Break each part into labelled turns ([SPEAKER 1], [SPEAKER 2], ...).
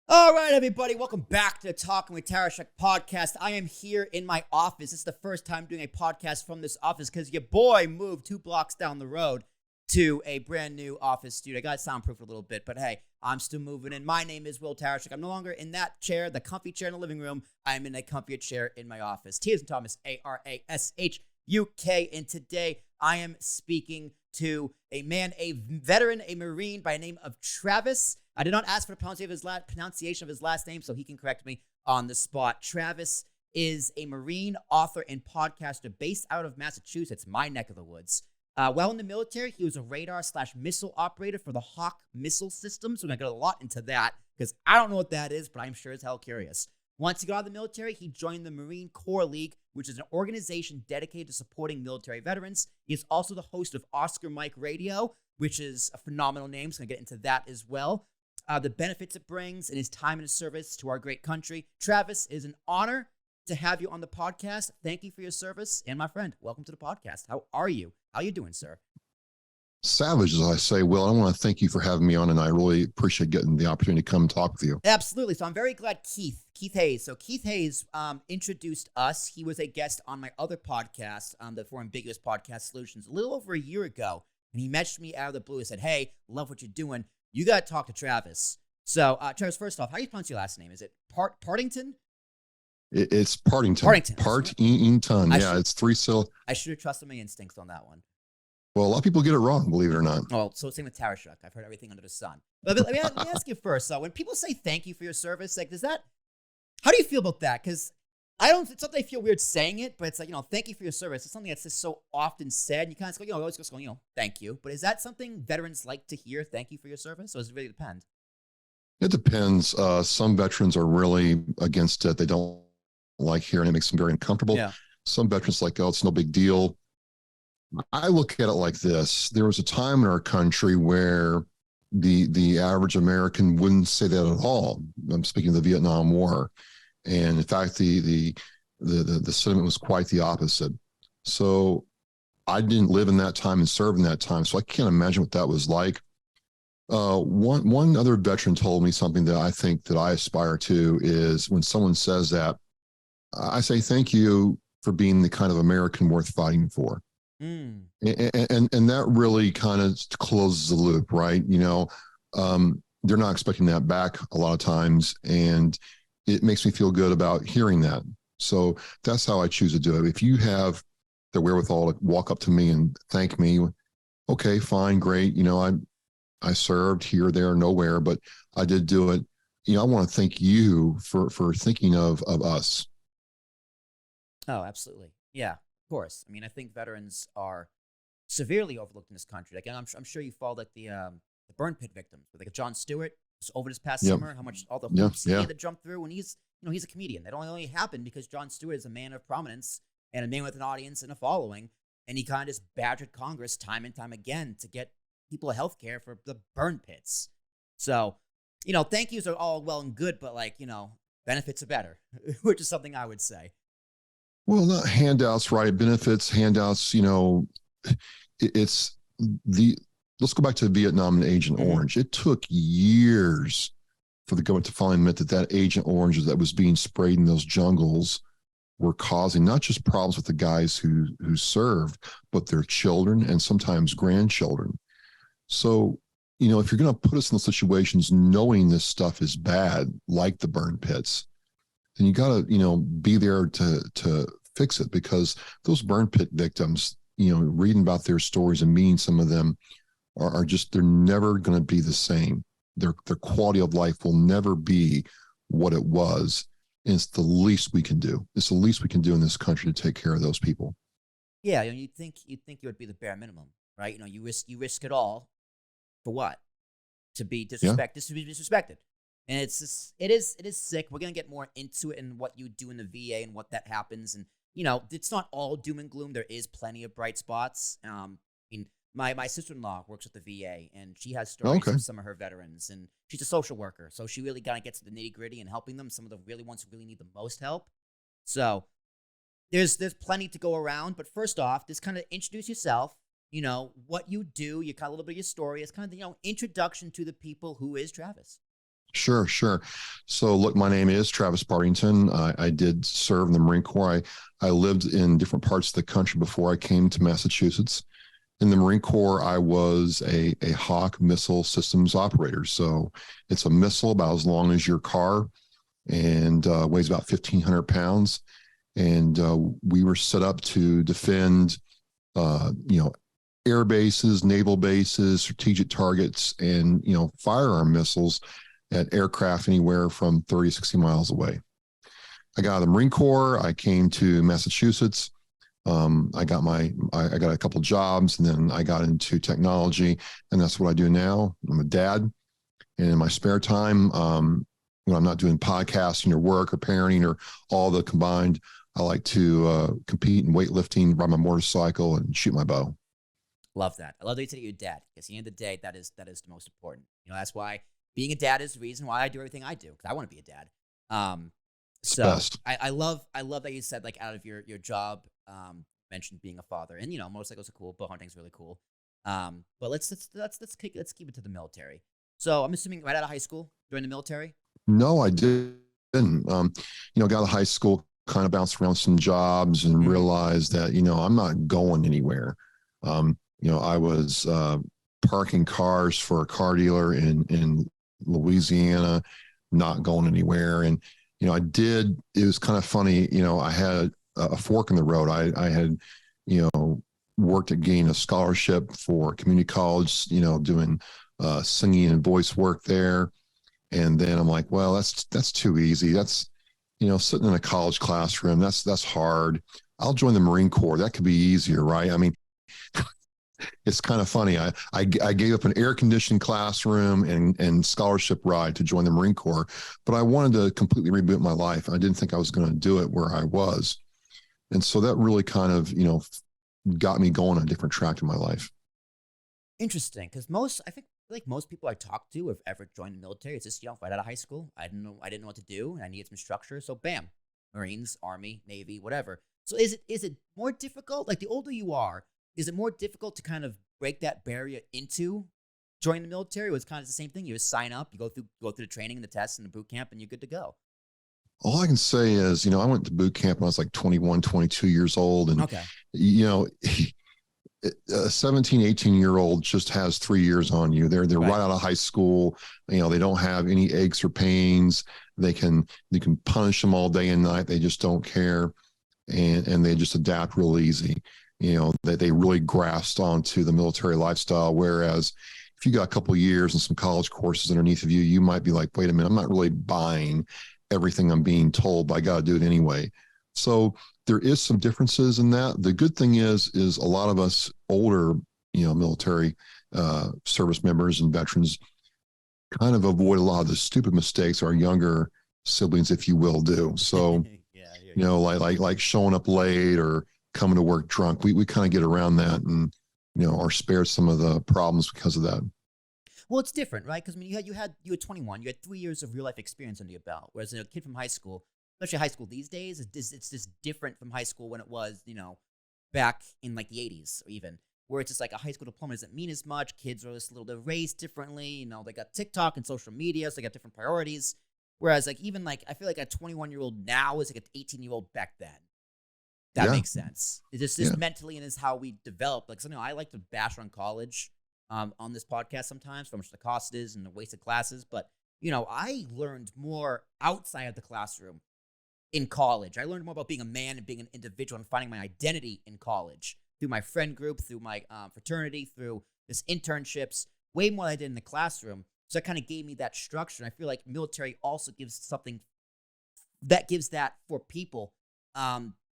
[SPEAKER 1] All right, everybody, welcome back to the Talking with Tarashuk podcast. I am here in my office. This is the first time doing a podcast from this office because your boy moved 2 blocks down the road to a brand new office studio. I got it soundproof a little bit, but hey, I'm still moving in. My name is Will Tarashuk. I'm no longer in that chair, the comfy chair in the living room. I'm in a comfier chair in my office. T as in Thomas, A-R-A-S-H-U-K. And today I am speaking to a man, a veteran, a Marine by the name of Travis. I did not ask for the pronunciation of his last name, so he can correct me on the spot. Travis is a Marine, author, and podcaster based out of Massachusetts, my neck of the woods. While in the military, he was a radar/missile operator for the Hawk missile system, so we're going to get a lot into that, because I don't know what that is, but I'm sure as hell curious. Once he got out of the military, he joined the Marine Corps League, which is an organization dedicated to supporting military veterans. He is also the host of Oscar Mike Radio, which is a phenomenal name, so I'm going to get into that as well. The benefits it brings and his time and his service to our great country. Travis, it is an honor to have you on the podcast. Thank you for your service. And my friend, welcome to the podcast. How are you? How are you doing, sir?
[SPEAKER 2] Savage, as I say. Will, I want to thank you for having me on, and I really appreciate getting the opportunity to come and talk with you.
[SPEAKER 1] Absolutely. So I'm very glad Keith Hayes. So Keith Hayes introduced us. He was a guest on my other podcast, the For Ambiguous Podcast Solutions, a little over a year ago. And he messaged me out of the blue and said, hey, love what you're doing. You got to talk to Travis. So, Travis, first off, how do you pronounce your last name? Is it Partington?
[SPEAKER 2] It's Partington.
[SPEAKER 1] Partington.
[SPEAKER 2] Yeah, it's 3 syllables.
[SPEAKER 1] I should have trusted my instincts on that one.
[SPEAKER 2] Well, a lot of people get it wrong, believe it or not.
[SPEAKER 1] Oh, so same with Tarashuk. I've heard everything under the sun. But let me ask you first. So when people say thank you for your service, like, how do you feel about that? Because it's not that I feel weird saying it, but it's like, thank you for your service. It's something that's just so often said. You kind of go, always just go, thank you. But is that something veterans like to hear? Thank you for your service? Or does it really depend?
[SPEAKER 2] It depends. Some veterans are really against it. They don't like hearing it. It makes them very uncomfortable.
[SPEAKER 1] Yeah.
[SPEAKER 2] Some veterans like, oh, it's no big deal. I look at it like this. There was a time in our country where the average American wouldn't say that at all. I'm speaking of the Vietnam War. And in fact, the sentiment was quite the opposite. So I didn't live in that time and serve in that time, so I can't imagine what that was like. One other veteran told me something that I think that I aspire to is when someone says that, I say thank you for being the kind of American worth fighting for. And that really kind of closes the loop, right? They're not expecting that back a lot of times, and it makes me feel good about hearing that. So that's how I choose to do it. If you have the wherewithal to walk up to me and thank me, okay, fine, great. I served here, there, nowhere, but I did do it. I want to thank you for thinking of us.
[SPEAKER 1] Oh, absolutely. Yeah, of course. I mean, I think veterans are severely overlooked in this country. Like, I'm sure you followed like the burn pit victims, like John Stewart. Over this past summer, how much all the hoops he had to jump through, and he's a comedian. That only happened because Jon Stewart is a man of prominence and a man with an audience and a following, and he kind of just badgered Congress time and time again to get people health care for the burn pits. So, thank yous are all well and good, but benefits are better, which is something I would say.
[SPEAKER 2] Well, not handouts, right? Benefits, handouts, it's let's go back to Vietnam and Agent Orange. It took years for the government to finally admit that Agent Orange that was being sprayed in those jungles were causing not just problems with the guys who served, but their children and sometimes grandchildren. So, if you're going to put us in those situations knowing this stuff is bad, like the burn pits, then you got to, be there to fix it, because those burn pit victims, reading about their stories and meeting some of them, are just, they're never going to be the same. Their quality of life will never be what it was. And it's the least we can do. It's the least we can do in this country to take care of those people.
[SPEAKER 1] Yeah, you'd think it would be the bare minimum, right? You risk it all for what? To be disrespected. And it is sick. We're gonna get more into it and what you do in the VA and what that happens. And it's not all doom and gloom. There is plenty of bright spots. My sister-in-law works at the VA, and she has stories from some of her veterans, and she's a social worker, so she really kind of gets to the nitty-gritty and helping them, some of the really ones who really need the most help. So there's plenty to go around, but first off, just kind of introduce yourself, what you do, you kind of a little bit of your story. It's kind of the introduction to the people. Who is Travis?
[SPEAKER 2] Sure, sure. So, look, my name is Travis Partington. I did serve in the Marine Corps. I lived in different parts of the country before I came to Massachusetts. In the Marine Corps, I was a Hawk missile systems operator. So, it's a missile about as long as your car and weighs about 1,500 pounds. And we were set up to defend, you know, air bases, naval bases, strategic targets, and, you know, firearm missiles at aircraft anywhere from 30 to 60 miles away. I got out of the Marine Corps. I came to Massachusetts. I got a couple jobs, and then I got into technology, and that's what I do now. I'm a dad, and in my spare time, when I'm not doing podcasting or work or parenting or all the combined, I like to compete in weightlifting, ride my motorcycle, and shoot my bow.
[SPEAKER 1] Love that. I love that you said you're a dad, because at the end of the day, that is the most important. You know, that's why being a dad is the reason why I do everything I do, because I want to be a dad. So I love that you said, like, out of your job, mentioned being a father, and, you know, motorcycles are cool, bow hunting's really cool. But let's keep it to the military. So I'm assuming right out of high school, joined the military.
[SPEAKER 2] No, I didn't. You know, got out of high school, kind of bounced around some jobs, and realized that, you know, I'm not going anywhere. You know, I was parking cars for a car dealer in Louisiana, not going anywhere. And, you know, it was kind of funny, you know, I had a fork in the road. I had, you know, worked at getting a scholarship for community college, you know, doing singing and voice work there. And then I'm like, well, that's too easy. That's, you know, sitting in a college classroom, that's hard. I'll join the Marine Corps. That could be easier, right? I mean, it's kind of funny. I gave up an air conditioned classroom and scholarship ride to join the Marine Corps, but I wanted to completely reboot my life. I didn't think I was going to do it where I was. And so that really kind of, you know, got me going on a different track in my life.
[SPEAKER 1] Interesting, because I think like most people I talk to have ever joined the military, it's just, you know, right out of high school. I didn't know what to do, and I needed some structure. So bam, Marines, Army, Navy, whatever. So is it more difficult? Like, the older you are, is it more difficult to kind of break that barrier into joining the military? Or it's kind of the same thing. You just sign up, you go through the training and the tests and the boot camp, and you're good to go.
[SPEAKER 2] All I can say is, you know, I went to boot camp when I was like 21, 22 years old. And,
[SPEAKER 1] Okay.
[SPEAKER 2] you know, a 17, 18-year-old just has 3 years on you. They're right out of high school. You know, they don't have any aches or pains. You can punish them all day and night. They just don't care. And they just adapt real easy. You know, they really grasped onto the military lifestyle. Whereas if you got a couple of years and some college courses underneath of you, you might be like, wait a minute, I'm not really buying everything I'm being told, but I got to do it anyway. So there is some differences in that. The good thing is a lot of us older, you know, military service members and veterans kind of avoid a lot of the stupid mistakes our younger siblings, if you will, do. So, you know, like showing up late or coming to work drunk, we kind of get around that, and, you know, are spared some of the problems because of that.
[SPEAKER 1] Well, it's different, right? Because I mean, you were 21, you had 3 years of real life experience under your belt, whereas a kid from high school, especially high school these days, it's just different from high school when it was, you know, back in like the 80s, or even, where it's just like a high school diploma doesn't mean as much. Kids are just a little bit raised differently. You know, they got TikTok and social media, so they got different priorities. Whereas, like, even like, I feel like a 21-year-old now is like an 18-year-old back then. That makes sense. It's just mentally, and is how we develop. Like, so, you know, I like to bash on college on this podcast sometimes, for how much the cost is and the wasted classes. But, you know, I learned more outside of the classroom in college. I learned more about being a man and being an individual and finding my identity in college through my friend group, through my fraternity, through this internships, way more than I did in the classroom. So that kind of gave me that structure. And I feel like military also gives something that gives that for people.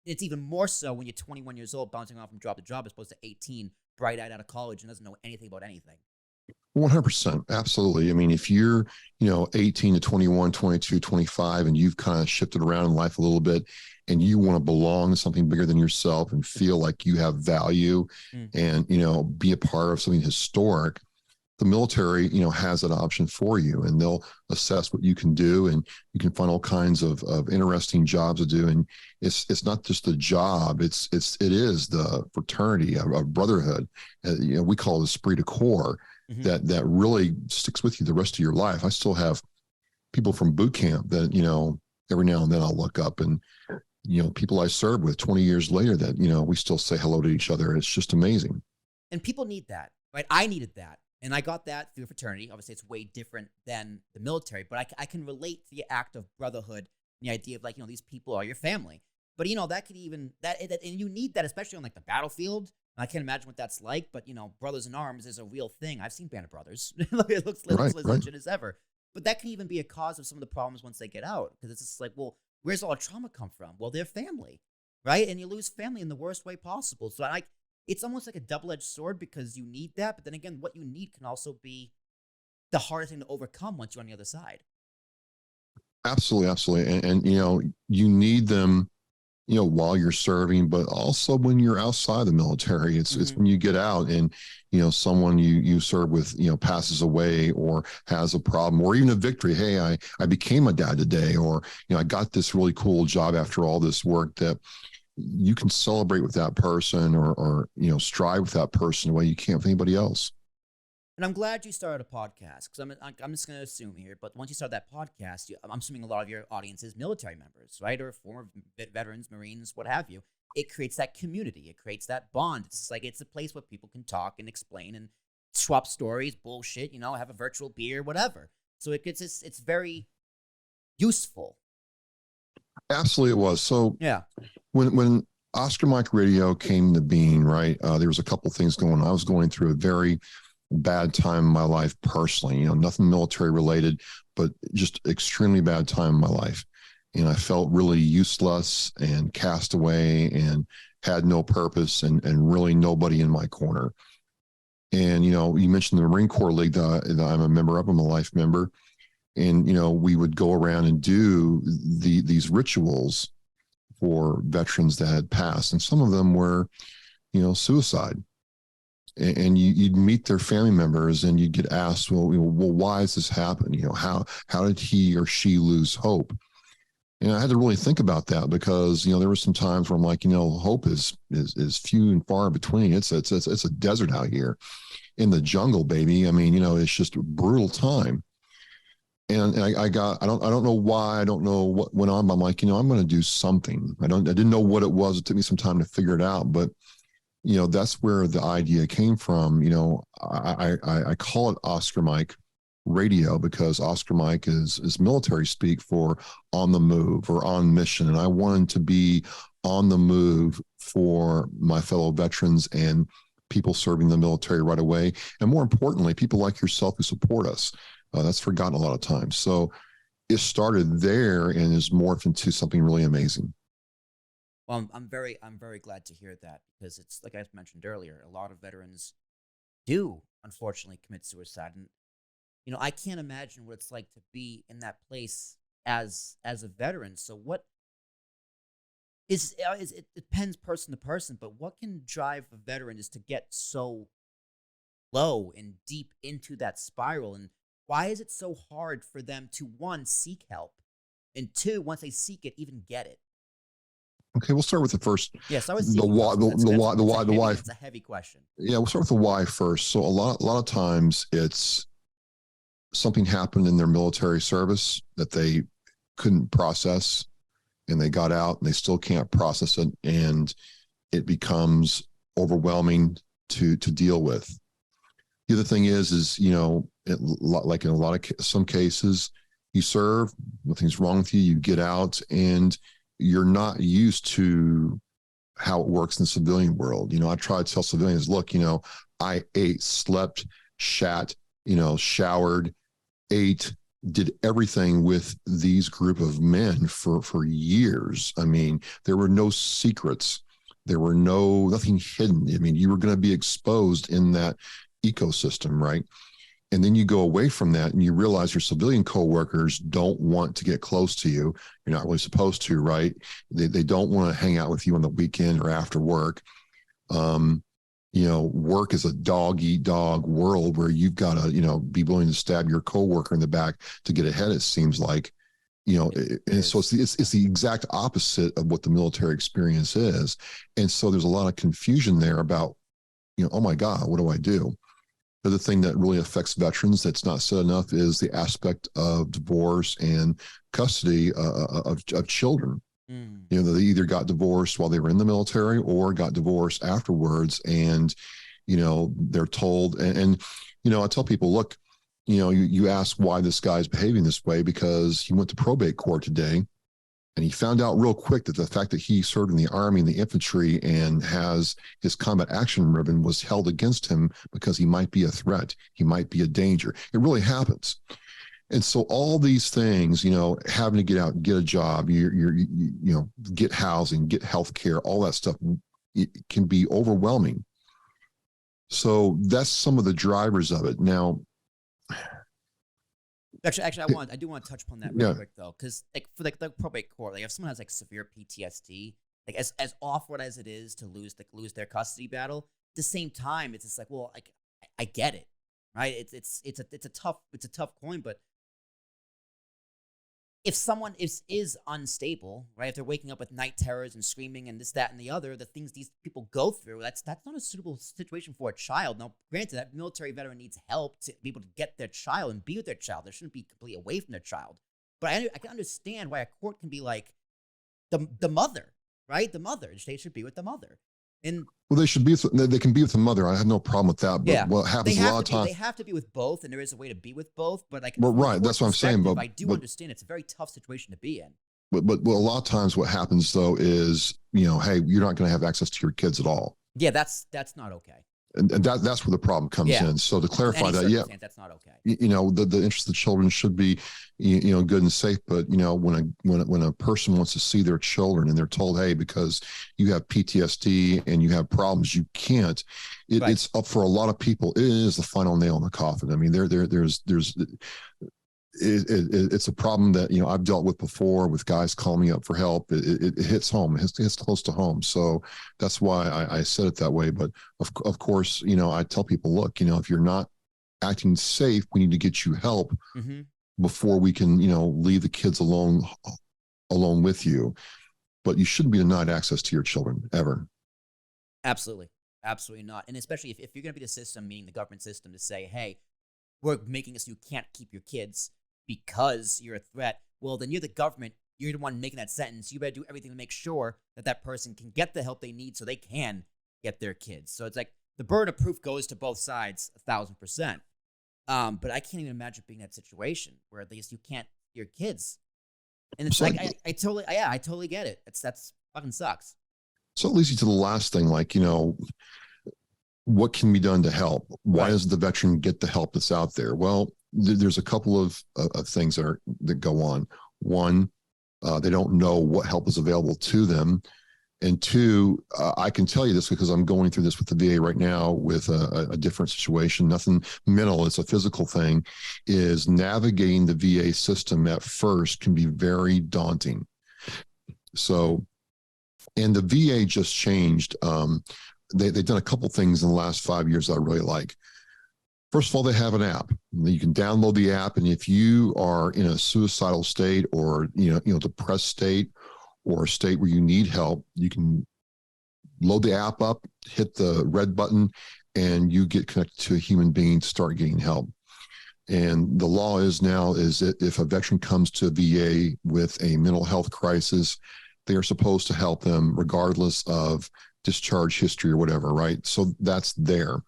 [SPEAKER 1] It's even more so when you're 21 years old, bouncing off from job to job, as opposed to 18, bright-eyed out of college and doesn't know anything about anything.
[SPEAKER 2] 100%. Absolutely. I mean, if you're, you know, 18 to 21, 22, 25, and you've kind of shifted around in life a little bit, and you want to belong to something bigger than yourself and feel like you have value and, you know, be a part of something historic, the military, you know, has that option for you, and they'll assess what you can do, and you can find all kinds of interesting jobs to do. And it's not just a job, it is the fraternity of brotherhood. You know, we call it esprit de corps, that really sticks with you the rest of your life. I still have people from boot camp that, every now and then I'll look up, and, people I served with 20 years later that, we still say hello to each other. It's just amazing.
[SPEAKER 1] And people need that, right? I needed that. And I got that through fraternity. Obviously, it's way different than the military, but I can relate to the act of brotherhood and the idea of, like, these people are your family. But, that could even, and you need that, especially on, like, the battlefield. I can't imagine what that's like, but, brothers in arms is a real thing. I've seen Band of Brothers. It looks as legit as ever. But that can even be a cause of some of the problems once they get out, because it's just like, well, where's all the trauma come from? Well, they're family, right? And you lose family in the worst way possible. So it's almost like a double-edged sword, because you need that, but then again, what you need can also be the hardest thing to overcome once you're on the other side.
[SPEAKER 2] Absolutely, absolutely. And you need them, while you're serving, but also when you're outside the military. It's when you get out and, someone you serve with, passes away or has a problem, or even a victory. Hey, I became a dad today, or, I got this really cool job after all this work, that you can celebrate with that person, or strive with that person the way you can't with anybody else.
[SPEAKER 1] And I'm glad you started a podcast, because I'm just going to assume here, but once you start that podcast, I'm assuming a lot of your audience is military members, right? Or former veterans, Marines, what have you. It creates that community. It creates that bond. It's like, it's a place where people can talk and explain and swap stories, bullshit, have a virtual beer, whatever. So it's very useful.
[SPEAKER 2] Absolutely, it was. So
[SPEAKER 1] yeah,
[SPEAKER 2] when Oscar Mike Radio came to being, right, there was a couple things going on. I was going through a very bad time in my life personally, nothing military related, but just extremely bad time in my life. And I felt really useless and cast away and had no purpose, and really nobody in my corner. And, you mentioned the Marine Corps League that I'm a member of. I'm a life member. And, we would go around and do these rituals for veterans that had passed. And some of them were, suicide. And you'd meet their family members, and you'd get asked, well, why has this happened? How did he or she lose hope? And I had to really think about that, because, there were some times where I'm like, hope is few and far between. It's a desert out here in the jungle, baby. I mean, it's just a brutal time. And I don't know why, I don't know what went on, but I'm like, I'm going to do something. I didn't know what it was. It took me some time to figure it out, but that's where the idea came from. I call it Oscar Mike Radio, because Oscar Mike is military speak for on the move or on mission. And I wanted to be on the move for my fellow veterans and people serving the military right away. And more importantly, people like yourself who support us. That's forgotten a lot of times. So it started there and is morphed into something really amazing.
[SPEAKER 1] Well, I'm very glad to hear that, because it's like I mentioned earlier, a lot of veterans do unfortunately commit suicide, and I can't imagine what it's like to be in that place as a veteran. So what is it depends person to person, but what can drive a veteran is to get so low and deep into that spiral, and why is it so hard for them to, one, seek help, and two, once they seek it, even get it?
[SPEAKER 2] Okay, we'll start with the first.
[SPEAKER 1] Yes, I was
[SPEAKER 2] the why. The why.
[SPEAKER 1] It's a heavy question.
[SPEAKER 2] Yeah, we'll start with the why first. So a lot of times it's something happened in their military service that they couldn't process, and they got out and they still can't process it, and it becomes overwhelming to deal with. The other thing is like in a lot of some cases, you serve, nothing's wrong with you, you get out, and you're not used to how it works in the civilian world. I try to tell civilians, look, I ate, slept, shat, showered, ate, did everything with these group of men for years. I mean, there were no secrets. There were nothing hidden. I mean, you were going to be exposed in that ecosystem, right? And then you go away from that and you realize your civilian coworkers don't want to get close to you. You're not really supposed to, right? They don't want to hang out with you on the weekend or after work. Work is a dog eat dog world where you've got to, be willing to stab your coworker in the back to get ahead. It seems like, and so it's the exact opposite of what the military experience is. And so there's a lot of confusion there about, oh my God, what do I do? The other thing that really affects veterans that's not said enough is the aspect of divorce and custody of children.
[SPEAKER 1] Mm.
[SPEAKER 2] You know, they either got divorced while they were in the military or got divorced afterwards. And, you know, they're told, and you know, I tell people, look, you know, you ask why this guy's behaving this way because he went to probate court today and he found out real quick that the fact that he served in the Army and the infantry and has his combat action ribbon was held against him because he might be a threat. He might be a danger. It really happens. And so all these things, you know, having to get out and get a job, you know, get housing, get health care, all that stuff, it can be overwhelming. So that's some of the drivers of it. Now,
[SPEAKER 1] Actually, I do want to touch upon that real quick though, because like for like the probate court, like if someone has like severe PTSD, like as awkward as it is to lose their custody battle, at the same time, it's just like, well, like I get it, right? It's a tough coin, but if someone is unstable, right? If they're waking up with night terrors and screaming and this, that, and the other, the things these people go through, that's not a suitable situation for a child. Now, granted, that military veteran needs help to be able to get their child and be with their child. They shouldn't be completely away from their child. But I can understand why a court can be like the mother, right? The mother. They should be with the mother. And
[SPEAKER 2] well, they should be. They can be with the mother. I have no problem with that. But what happens a lot of times,
[SPEAKER 1] they have to be with both, and there is a way to be with both. But like,
[SPEAKER 2] well, right, that's what I'm saying. But
[SPEAKER 1] I do understand it's a very tough situation to be in.
[SPEAKER 2] But a lot of times, what happens though is, you know, hey, you're not going to have access to your kids at all.
[SPEAKER 1] Yeah, that's not okay.
[SPEAKER 2] And that's where the problem comes in. So to clarify that,
[SPEAKER 1] that's not okay.
[SPEAKER 2] You know, the interest of the children should be, you know, good and safe. But you know, when a person wants to see their children and they're told, hey, because you have PTSD and you have problems, you can't. It's up for a lot of people. It is the final nail in the coffin. I mean, there's it's a problem that, you know, I've dealt with before with guys calling me up for help. It hits home. It hits close to home. So that's why I said it that way. But of course, you know, I tell people, look, you know, if you're not acting safe, we need to get you help before we can, you know, leave the kids alone with you. But you shouldn't be denied access to your children ever.
[SPEAKER 1] Absolutely not. And especially if you're going to be the system, meaning the government system, to say, hey, we're making it so you can't keep your kids because you're a threat. Well, then you're the government. You're the one making that sentence. You better do everything to make sure that person can get the help they need so they can get their kids. So it's like the burden of proof goes to both sides 1,000%. But I can't even imagine being in that situation where at least you can't your kids. And it's like I totally get it. That's fucking sucks.
[SPEAKER 2] So it leads you to the last thing, like, you know, what can be done to help? Why doesn't the veteran get the help that's out there? Well, there's a couple of things that go on. One, they don't know what help is available to them. And two, I can tell you this because I'm going through this with the VA right now with a different situation. Nothing mental, it's a physical thing, is navigating the VA system at first can be very daunting. So, and the VA just changed. They've done a couple things in the last 5 years that I really like. First of all, they have an app. You can download the app, and if you are in a suicidal state or depressed state or a state where you need help, you can load the app up, hit the red button, and you get connected to a human being to start getting help. And the law is that if a veteran comes to VA with a mental health crisis, they are supposed to help them regardless of discharge history or whatever, right? So that's there.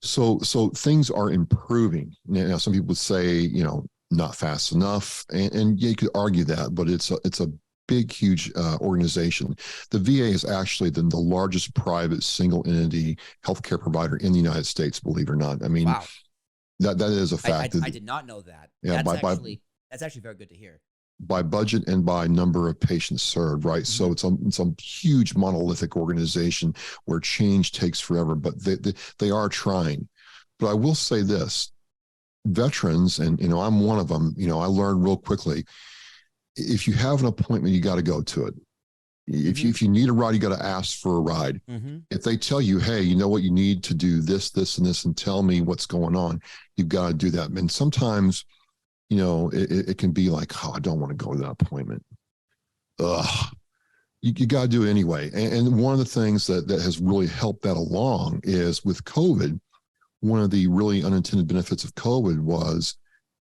[SPEAKER 2] So things are improving. Now, some people would say, you know, not fast enough, and yeah, you could argue that, but it's a big, huge organization. The VA is actually the largest private single entity healthcare provider in the United States, believe it or not. I mean, wow. That is a fact.
[SPEAKER 1] I did not know that. Yeah, that's actually very good to hear.
[SPEAKER 2] By budget and by number of patients served, right? Mm-hmm. So it's a huge monolithic organization where change takes forever, but they are trying. But I will say this, veterans, and you know, I'm one of them, you know, I learned real quickly, if you have an appointment, you got to go to it. If you need a ride, you got to ask for a ride. Mm-hmm. If they tell you, hey, you know what, you need to do this, this, and this, and tell me what's going on, you've got to do that. And sometimes, you know, it can be like, oh, I don't want to go to that appointment. You got to do it anyway. And one of the things that has really helped that along is with COVID, one of the really unintended benefits of COVID was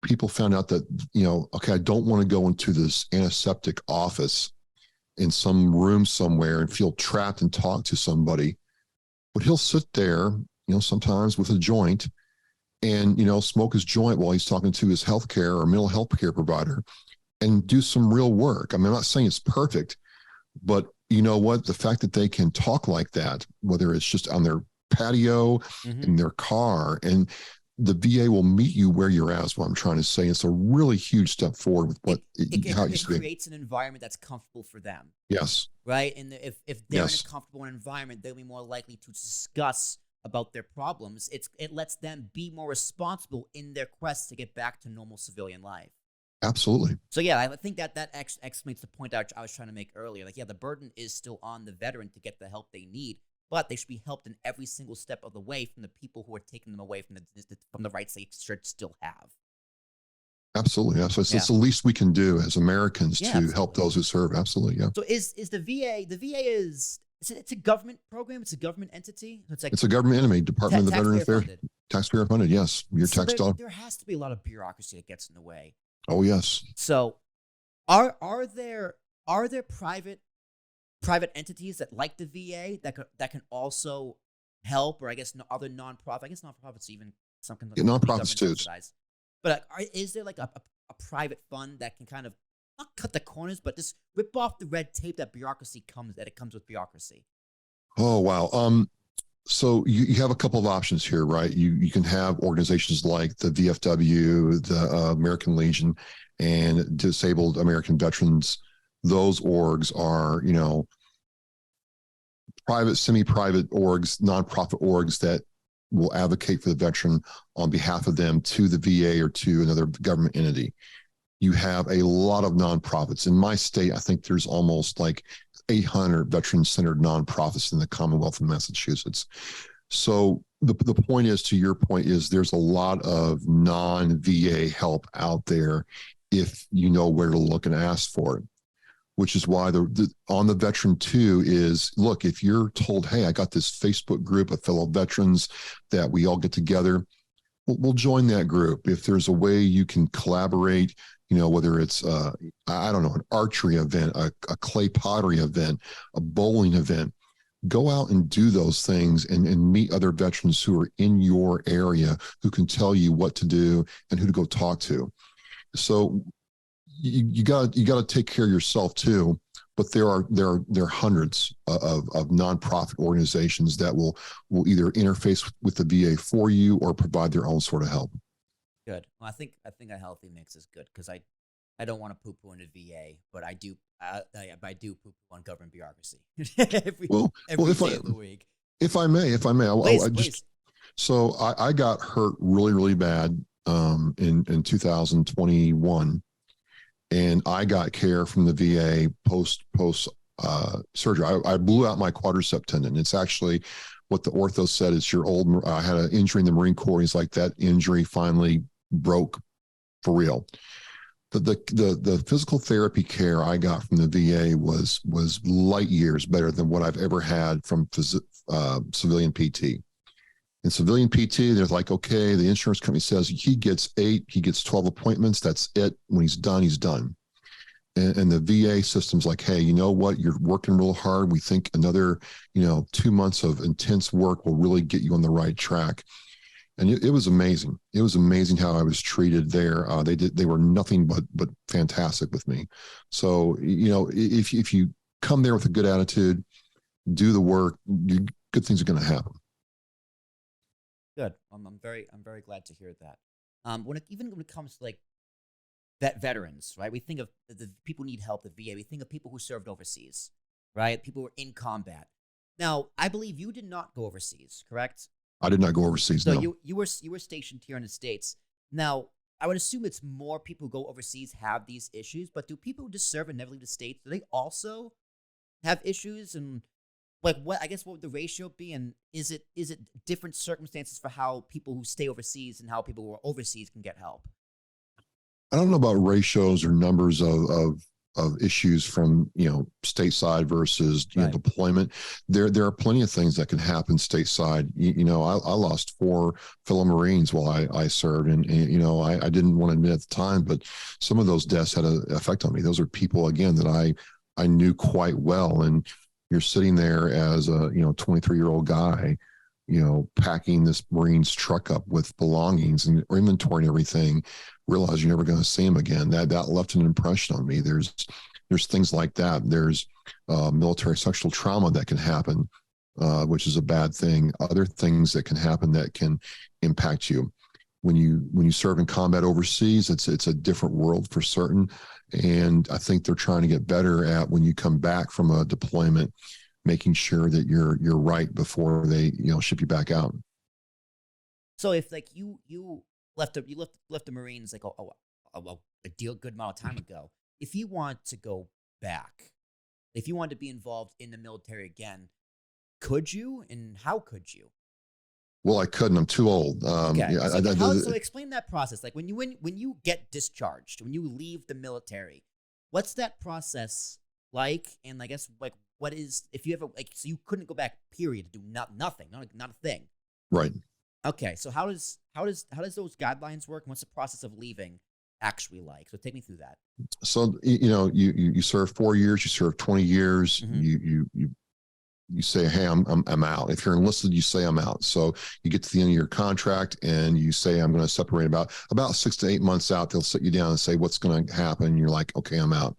[SPEAKER 2] people found out that, okay, I don't want to go into this antiseptic office in some room somewhere and feel trapped and talk to somebody. But he'll sit there, sometimes with a joint and, smoke his joint while he's talking to his healthcare or mental health care provider and do some real work. I mean, I'm not saying it's perfect, but you know what? The fact that they can talk like that, whether it's just on their patio, in their car, and the VA will meet you where you're at, is what I'm trying to say. It's a really huge step forward with what how it used to be.
[SPEAKER 1] It creates an environment that's comfortable for them.
[SPEAKER 2] Yes.
[SPEAKER 1] Right? And if they're in a comfortable environment, they'll be more likely to discuss about their problems. It lets them be more responsible in their quest to get back to normal civilian life.
[SPEAKER 2] Absolutely.
[SPEAKER 1] So yeah, I think that explains the point I was trying to make earlier. Like, yeah, the burden is still on the veteran to get the help they need, but they should be helped in every single step of the way from the people who are taking them away from the rights they should still have.
[SPEAKER 2] Absolutely. So it's the least we can do as Americans to help those who serve. Absolutely. Yeah.
[SPEAKER 1] So is the VA it's a government program? It's a government entity?
[SPEAKER 2] It's a government entity, Department of the Veteran Affairs. Taxpayer funded. Yes. Your tax dollar.
[SPEAKER 1] There has to be a lot of bureaucracy that gets in the way.
[SPEAKER 2] Oh, yes.
[SPEAKER 1] So are there private entities that, like the VA, that can also help, or I guess other nonprofit? I guess nonprofits even something like
[SPEAKER 2] nonprofits too.
[SPEAKER 1] But is there like a private fund that can kind of not cut the corners, but just rip off the red tape that comes with bureaucracy?
[SPEAKER 2] Oh wow. So you have a couple of options here, right? You can have organizations like the VFW, the American Legion, and Disabled American Veterans. Those orgs are, private, semi-private orgs, nonprofit orgs that will advocate for the veteran on behalf of them to the VA or to another government entity. You have a lot of nonprofits. In my state, I think there's almost like 800 veteran-centered nonprofits in the Commonwealth of Massachusetts. So the point is, to your point, is there's a lot of non-VA help out there if you know where to look and ask for it, which is why on the veteran too is, look, if you're told, hey, I got this Facebook group of fellow veterans that we all get together, we'll join that group. If there's a way you can collaborate, whether it's, I don't know, an archery event, a clay pottery event, a bowling event, go out and do those things and meet other veterans who are in your area who can tell you what to do and who to go talk to. So you got to take care of yourself too. But there are hundreds of nonprofit organizations that will either interface with the VA for you or provide their own sort of help.
[SPEAKER 1] Good. Well, I think a healthy mix is good, because I don't want to poo-poo into VA, but I do poo-poo on government bureaucracy every day of the week.
[SPEAKER 2] If I may,
[SPEAKER 1] Please.
[SPEAKER 2] So I got hurt really, really bad in 2021. And I got care from the VA post surgery. I blew out my quadricep tendon. It's actually what the ortho said is I had an injury in the Marine Corps. He's like, that injury finally broke for real. The physical therapy care I got from the VA was light years better than what I've ever had from civilian PT. In civilian PT, they're like, okay, the insurance company says he gets 12 appointments. That's it. When he's done, he's done. And the VA system's like, hey, you know what? You're working real hard. We think another, 2 months of intense work will really get you on the right track. And it was amazing. It was amazing how I was treated there. They were nothing but fantastic with me. So, if you come there with a good attitude, do the work, good things are going to happen.
[SPEAKER 1] Good. I'm very glad to hear that. When it comes to like veterans, right? We think of the people who need help, the VA. We think of people who served overseas, right? People who were in combat. Now, I believe you did not go overseas, correct?
[SPEAKER 2] I did not go overseas.
[SPEAKER 1] So
[SPEAKER 2] no.
[SPEAKER 1] you were stationed here in the States. Now, I would assume it's more people who go overseas have these issues, but do people who just serve and never leave the States, do they also have issues? And like, what would the ratio be? And is it different circumstances for how people who stay overseas and how people who are overseas can get help?
[SPEAKER 2] I don't know about ratios or numbers of of issues from, stateside versus,
[SPEAKER 1] Right.
[SPEAKER 2] deployment. There are plenty of things that can happen stateside. I lost 4 fellow Marines while I served, and I didn't want to admit at the time, but some of those deaths had an effect on me. Those are people, again, that I knew quite well. And you're sitting there as a 23-year-old guy, packing this Marine's truck up with belongings and inventory and everything, realize you're never going to see him again. That left an impression on me. There's things like that. There's military sexual trauma that can happen, which is a bad thing. Other things that can happen that can impact you. When you serve in combat overseas, it's a different world for certain. And I think they're trying to get better at, when you come back from a deployment, making sure that you're right before they ship you back out.
[SPEAKER 1] So if like you left the Marines like a good amount of time ago, if you want to go back, if you wanted to be involved in the military again, could you, and how could you?
[SPEAKER 2] Well, I couldn't. I'm too old.
[SPEAKER 1] Okay. So explain that process. Like when you get discharged, when you leave the military, what's that process like? And I guess like what is, if you ever so you couldn't go back, period, to do nothing, not a thing.
[SPEAKER 2] Right.
[SPEAKER 1] Okay. So how does those guidelines work? And what's the process of leaving actually like? So take me through that.
[SPEAKER 2] So you serve 4 years, you serve 20 years, you say, hey, I'm out. If you're enlisted, you say I'm out. So you get to the end of your contract and you say, I'm going to separate. About 6 to 8 months out, they'll sit you down and say, what's going to happen? And you're like, okay, I'm out.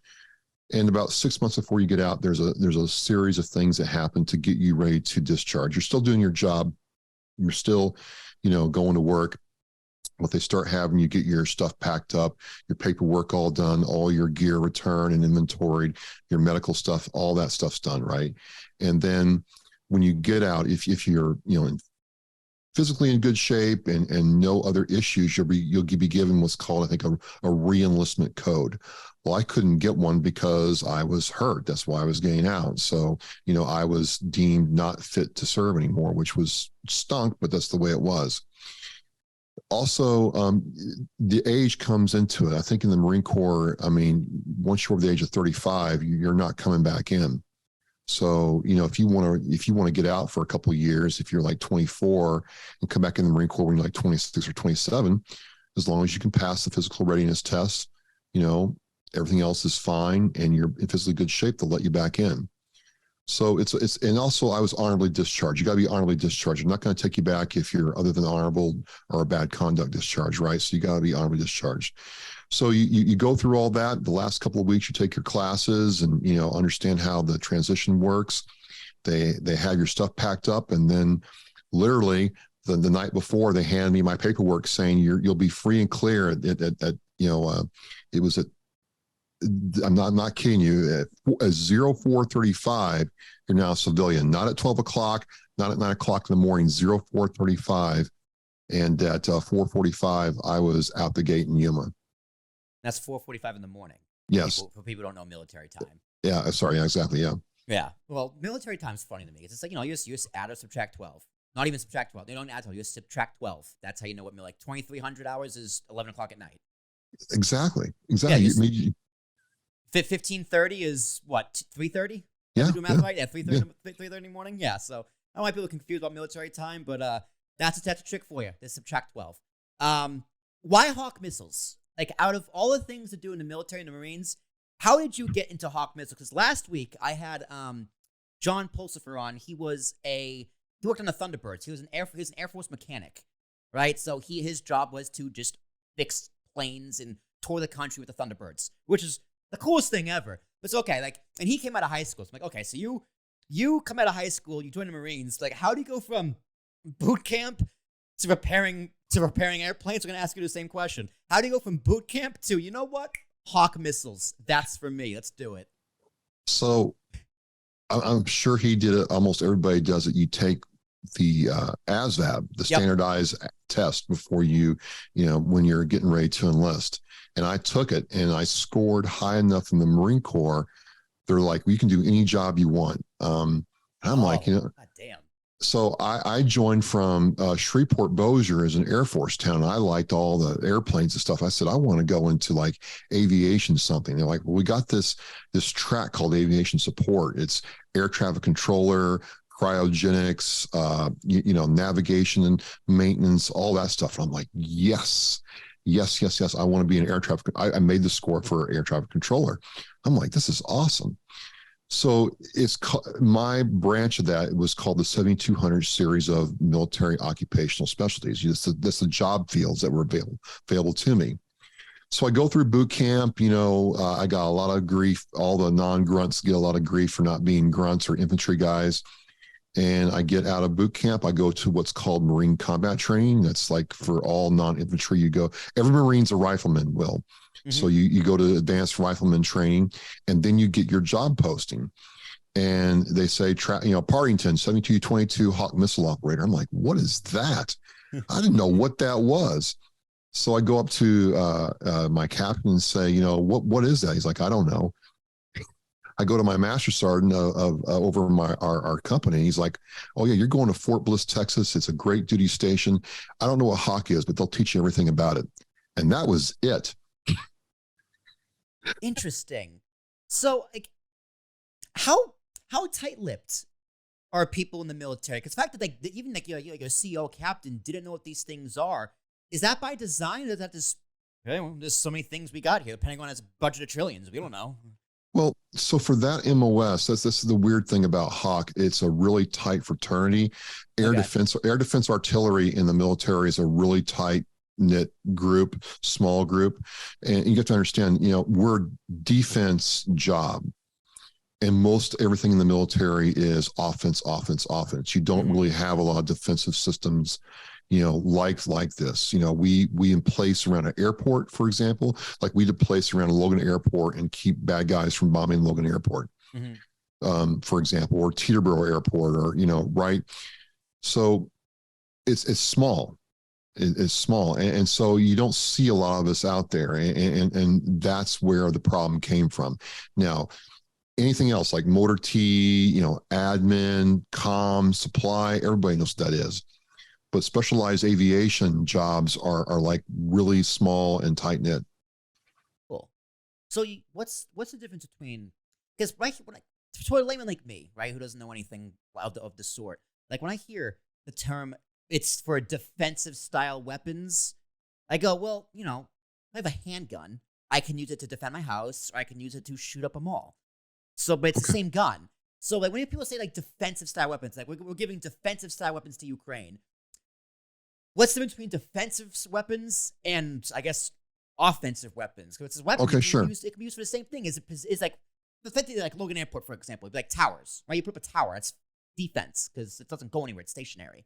[SPEAKER 2] And about 6 months before you get out, there's a series of things that happen to get you ready to discharge. You're still doing your job. You're still, going to work. But they start having you get your stuff packed up, your paperwork all done, all your gear returned and inventoried, your medical stuff, all that stuff's done, right? And then when you get out, if you're physically in good shape and no other issues, you'll be given what's called, I think, a re-enlistment code. Well, I couldn't get one because I was hurt. That's why I was getting out. So, I was deemed not fit to serve anymore, which was stunk, but that's the way it was. Also, the age comes into it. I think in the Marine Corps, once you're over the age of 35, you're not coming back in. So, if you want to get out for a couple of years, if you're like 24 and come back in the Marine Corps when you're like 26 or 27, as long as you can pass the physical readiness test, everything else is fine and you're in physically good shape, they'll let you back in. So and also I was honorably discharged. You got to be honorably discharged. I'm not going to take you back if you're other than honorable or a bad conduct discharge, right? So you got to be honorably discharged. So you go through all that. The last couple of weeks, you take your classes and, understand how the transition works. They have your stuff packed up. And then literally the night before, they hand me my paperwork saying you'll be free and clear it was at, I'm not kidding you, at 04:35, you're now a civilian, not at 12 o'clock, not at 9 o'clock in the morning, 04:35. And at 4:45, I was out the gate in Yuma.
[SPEAKER 1] That's 4:45 in the morning.
[SPEAKER 2] Yes.
[SPEAKER 1] For people who don't know military time.
[SPEAKER 2] Yeah, sorry, yeah, exactly, yeah.
[SPEAKER 1] Yeah. Well, military time's funny to me. It's just like, you just add or subtract 12. Not even subtract 12. They don't add 12. You just subtract 12. That's how you know what, like 2,300 hours is 11 o'clock at night.
[SPEAKER 2] Exactly.
[SPEAKER 1] Yeah, 15:30 is what, 3:30?
[SPEAKER 2] Yeah.
[SPEAKER 1] Do math right? Yeah, 3:30 in the morning. Yeah. So I might be a little confused about military time, but that's a trick for you. They subtract 12. Why Hawk missiles? Like, out of all the things to do in the military and the Marines, how did you get into Hawk missiles? Because last week I had John Pulsifer on. He worked on the Thunderbirds. He was an Air Force mechanic, right? So his job was to just fix planes and tour the country with the Thunderbirds, which is the coolest thing ever. But it's okay. Like, and he came out of high school. So I'm like, okay, so you come out of high school, you join the Marines. Like, how do you go from boot camp to repairing airplanes? We're gonna ask you the same question. How do you go from boot camp to, you know what, Hawk missiles? That's for me. Let's do it.
[SPEAKER 2] So I'm sure he did it. Almost everybody does it. You take the ASVAB, the standardized test before when you're getting ready to enlist. And I took it and I scored high enough in the Marine Corps. They're like, well, you can do any job you want. I'm like,
[SPEAKER 1] God damn.
[SPEAKER 2] So I joined from Shreveport Bossier as an Air Force town. I liked all the airplanes and stuff. I said, I want to go into like aviation something. They're like, well, we got this track called aviation support. It's air traffic controller, cryogenics, navigation and maintenance, all that stuff. And I'm like, yes. I want to be an air traffic. I made the score for air traffic controller. I'm like, this is awesome. So my branch of that was called the 7200 series of military occupational specialties. That's the job fields that were available to me. So I go through boot camp. I got a lot of grief. All the non-grunts get a lot of grief for not being grunts or infantry guys. And I get out of boot camp. I go to what's called Marine combat training. That's like for all non-infantry. You go. Every Marine's a rifleman, Will. Mm-hmm. So you go to advanced rifleman training, and then you get your job posting. And they say, Partington, 7222 Hawk missile operator. I'm like, what is that? I didn't know what that was. So I go up to my captain and say, what is that? He's like, I don't know. I go to my master sergeant over our company. He's like, oh yeah, you're going to Fort Bliss, Texas. It's a great duty station. I don't know what Hawk is, but they'll teach you everything about it. And that was it.
[SPEAKER 1] Interesting. So, like, how tight-lipped are people in the military? Because the fact that even a CO captain didn't know what these things are, is that by design? Or is that just there's so many things we got here? The Pentagon has a budget of trillions. We don't know.
[SPEAKER 2] Well, so for that MOS, this is the weird thing about Hawk. It's a really tight fraternity. Air defense artillery in the military is a really tight knit group, small group. And you have to understand, we're defense job. And most everything in the military is offense. You don't really have a lot of defensive systems, like this. We in place around an airport, for example, like we did place around Logan Airport and keep bad guys from bombing Logan Airport, for example, or Teterboro Airport, or, right. So it's small. It's small. And so you don't see a lot of us out there. And that's where the problem came from. Now, anything else like motor T, admin, comm, supply, everybody knows what that is. But specialized aviation jobs are like really small and tight knit.
[SPEAKER 1] Cool. So what's the difference between, because for a layman like me, right, who doesn't know anything of the sort, like when I hear the term, it's for defensive style weapons, I go, well, I have a handgun. I can use it to defend my house, or I can use it to shoot up a mall. So, but it's the same gun. So, like, when people say, like, defensive style weapons, like, we're giving defensive style weapons to Ukraine, what's the difference between defensive weapons and, I guess, offensive weapons? Because it's a weapon.
[SPEAKER 2] Okay, sure.
[SPEAKER 1] It can be used for the same thing. It's like, like Logan Airport, for example, it'd be like towers, right? You put up a tower, that's defense, because it doesn't go anywhere, it's stationary.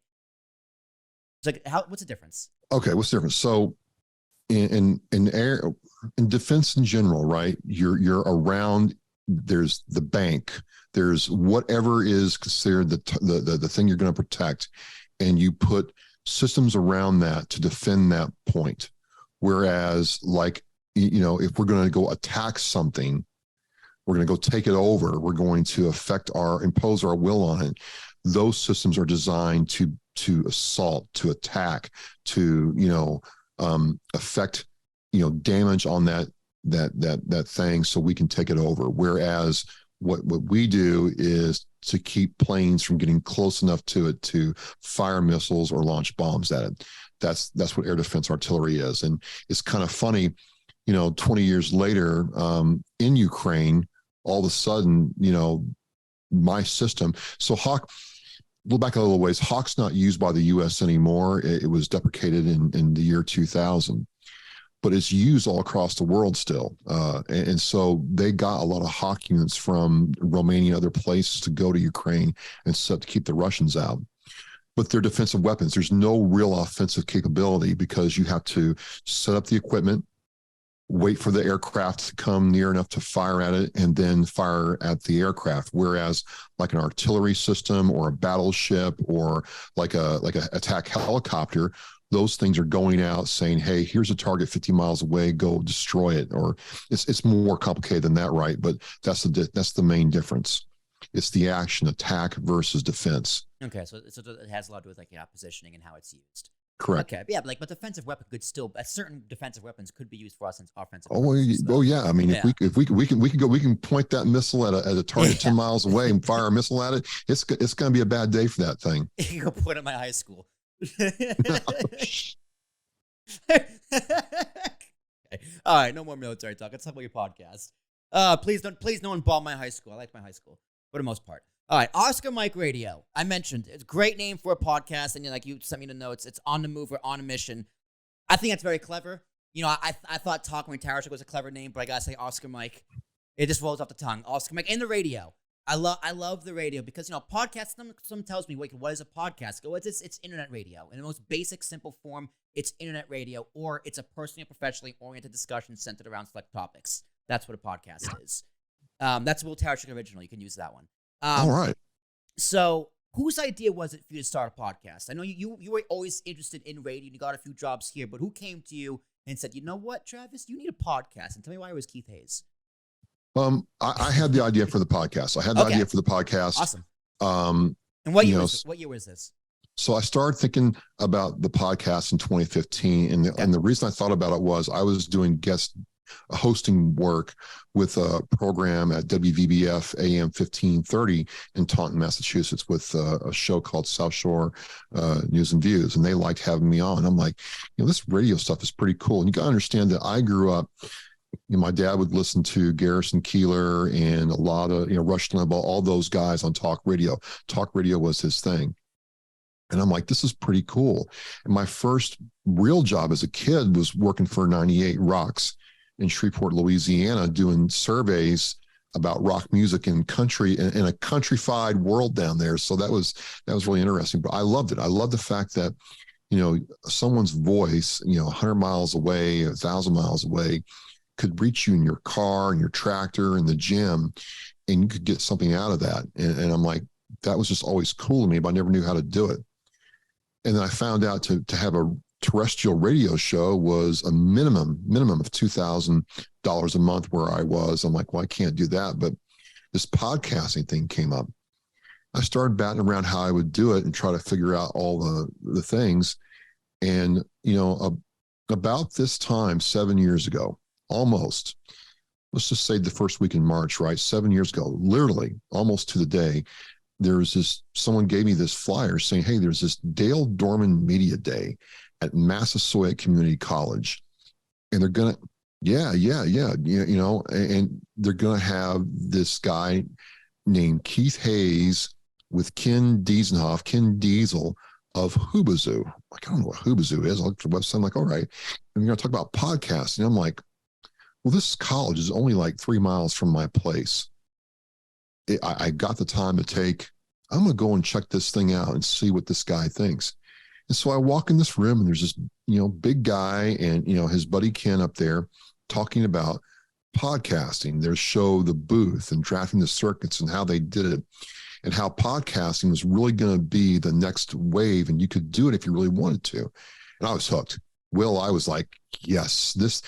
[SPEAKER 1] It's like, what's the difference?
[SPEAKER 2] Okay, what's the difference? So, in defense in general, right? You're around. There's the bank. There's whatever is considered the thing you're going to protect, and you put systems around that to defend that point. Whereas, like, if we're going to go attack something, we're going to go take it over. We're going to impose our will on it. Those systems are designed to assault, to attack, to affect damage on that thing, so we can take it over. Whereas what we do is to keep planes from getting close enough to it to fire missiles or launch bombs at it. That's what air defense artillery is. And it's kind of funny, 20 years later, in Ukraine, all of a sudden, my system. So Hawk, we'll back a little ways. Hawk's not used by the U.S. anymore. It was deprecated in the year 2000. But it's used all across the world still. And so they got a lot of Hawk units from Romania, other places, to go to Ukraine and set to keep the Russians out. But they're defensive weapons. There's no real offensive capability because you have to set up the equipment, wait for the aircraft to come near enough to fire at it, and then fire at the aircraft. Whereas like an artillery system or a battleship or like a attack helicopter, those things are going out saying, hey, here's a target 50 miles away, go destroy it. Or it's more complicated than that, right? But that's the main difference. It's the action, attack versus defense.
[SPEAKER 1] Okay, so it has a lot to do with like positioning and how it's used.
[SPEAKER 2] Correct.
[SPEAKER 1] Okay, yeah, but defensive weapon could still, certain defensive weapons could be used for offensive.
[SPEAKER 2] Oh,
[SPEAKER 1] purposes,
[SPEAKER 2] yeah. I mean,
[SPEAKER 1] yeah.
[SPEAKER 2] if we can point that missile at a target 10 miles away and fire a missile at it, it's going to be a bad day for that thing.
[SPEAKER 1] You go put it in my high school. Okay. All right, no more military talk. Let's talk about your podcast. Please no one bomb my high school. I like my high school for the most part. All right, Oscar Mike Radio. I mentioned it's a great name for a podcast, and you sent me the notes. It's on the move or on a mission. I think that's very clever. I thought Talking with Tarashuk was a clever name, but I gotta say Oscar Mike. It just rolls off the tongue. Oscar Mike and the radio. I love the radio because podcasts. Someone tells me, wait, what is a podcast? Go, it's internet radio in the most basic, simple form. It's internet radio, or it's a personally and professionally oriented discussion centered around select topics. That's what a podcast is. That's Will Tarashuk original. You can use that one.
[SPEAKER 2] All right.
[SPEAKER 1] So, whose idea was it for you to start a podcast? I know you were always interested in radio. You got a few jobs here, but who came to you and said, you know what, Travis, you need a podcast? And tell me why it was Keith Hayes.
[SPEAKER 2] I had the idea for the podcast.
[SPEAKER 1] Awesome. And what year was this?
[SPEAKER 2] So I started thinking about the podcast in 2015, and the reason I thought about it was I was doing guest hosting work with a program at WVBF AM 1530 in Taunton, Massachusetts, with a show called South Shore News and Views, and they liked having me on. I'm like, this radio stuff is pretty cool. And you got to understand that I grew up. My dad would listen to Garrison Keillor and a lot of Rush Limbaugh, all those guys on talk radio. Talk radio was his thing. And I'm like, this is pretty cool. And my first real job as a kid was working for 98 Rocks in Shreveport, Louisiana, doing surveys about rock music and country in a countrified world down there. So that was really interesting. But I loved it. I love the fact that, someone's voice, 100 miles away, 1,000 miles away, could reach you in your car and your tractor and the gym, and you could get something out of that. And I'm like, that was just always cool to me, but I never knew how to do it. And then I found out to have a terrestrial radio show was a minimum of $2,000 a month where I was. I'm like, well, I can't do that. But this podcasting thing came up. I started batting around how I would do it and try to figure out all the things. And, about this time, 7 years ago, almost, let's just say the first week in March, right? 7 years ago, literally almost to the day, someone gave me this flyer saying, hey, there's this Dale Dorman Media Day at Massasoit Community College. And they're going to, and they're going to have this guy named Keith Hayes with Ken Diesel of Hubazoo. Like, I don't know what Hubazoo is. I looked at the website. I'm like, all right. And we're going to talk about podcasting. I'm like, well, this college is only like 3 miles from my place. I got the time to take. I'm going to go and check this thing out and see what this guy thinks. And so I walk in this room and there's this, big guy and, his buddy Ken up there talking about podcasting, their show, The Booth, and drafting the circuits and how they did it and how podcasting was really going to be the next wave. And you could do it if you really wanted to. And I was hooked. Will, I was like, yes, this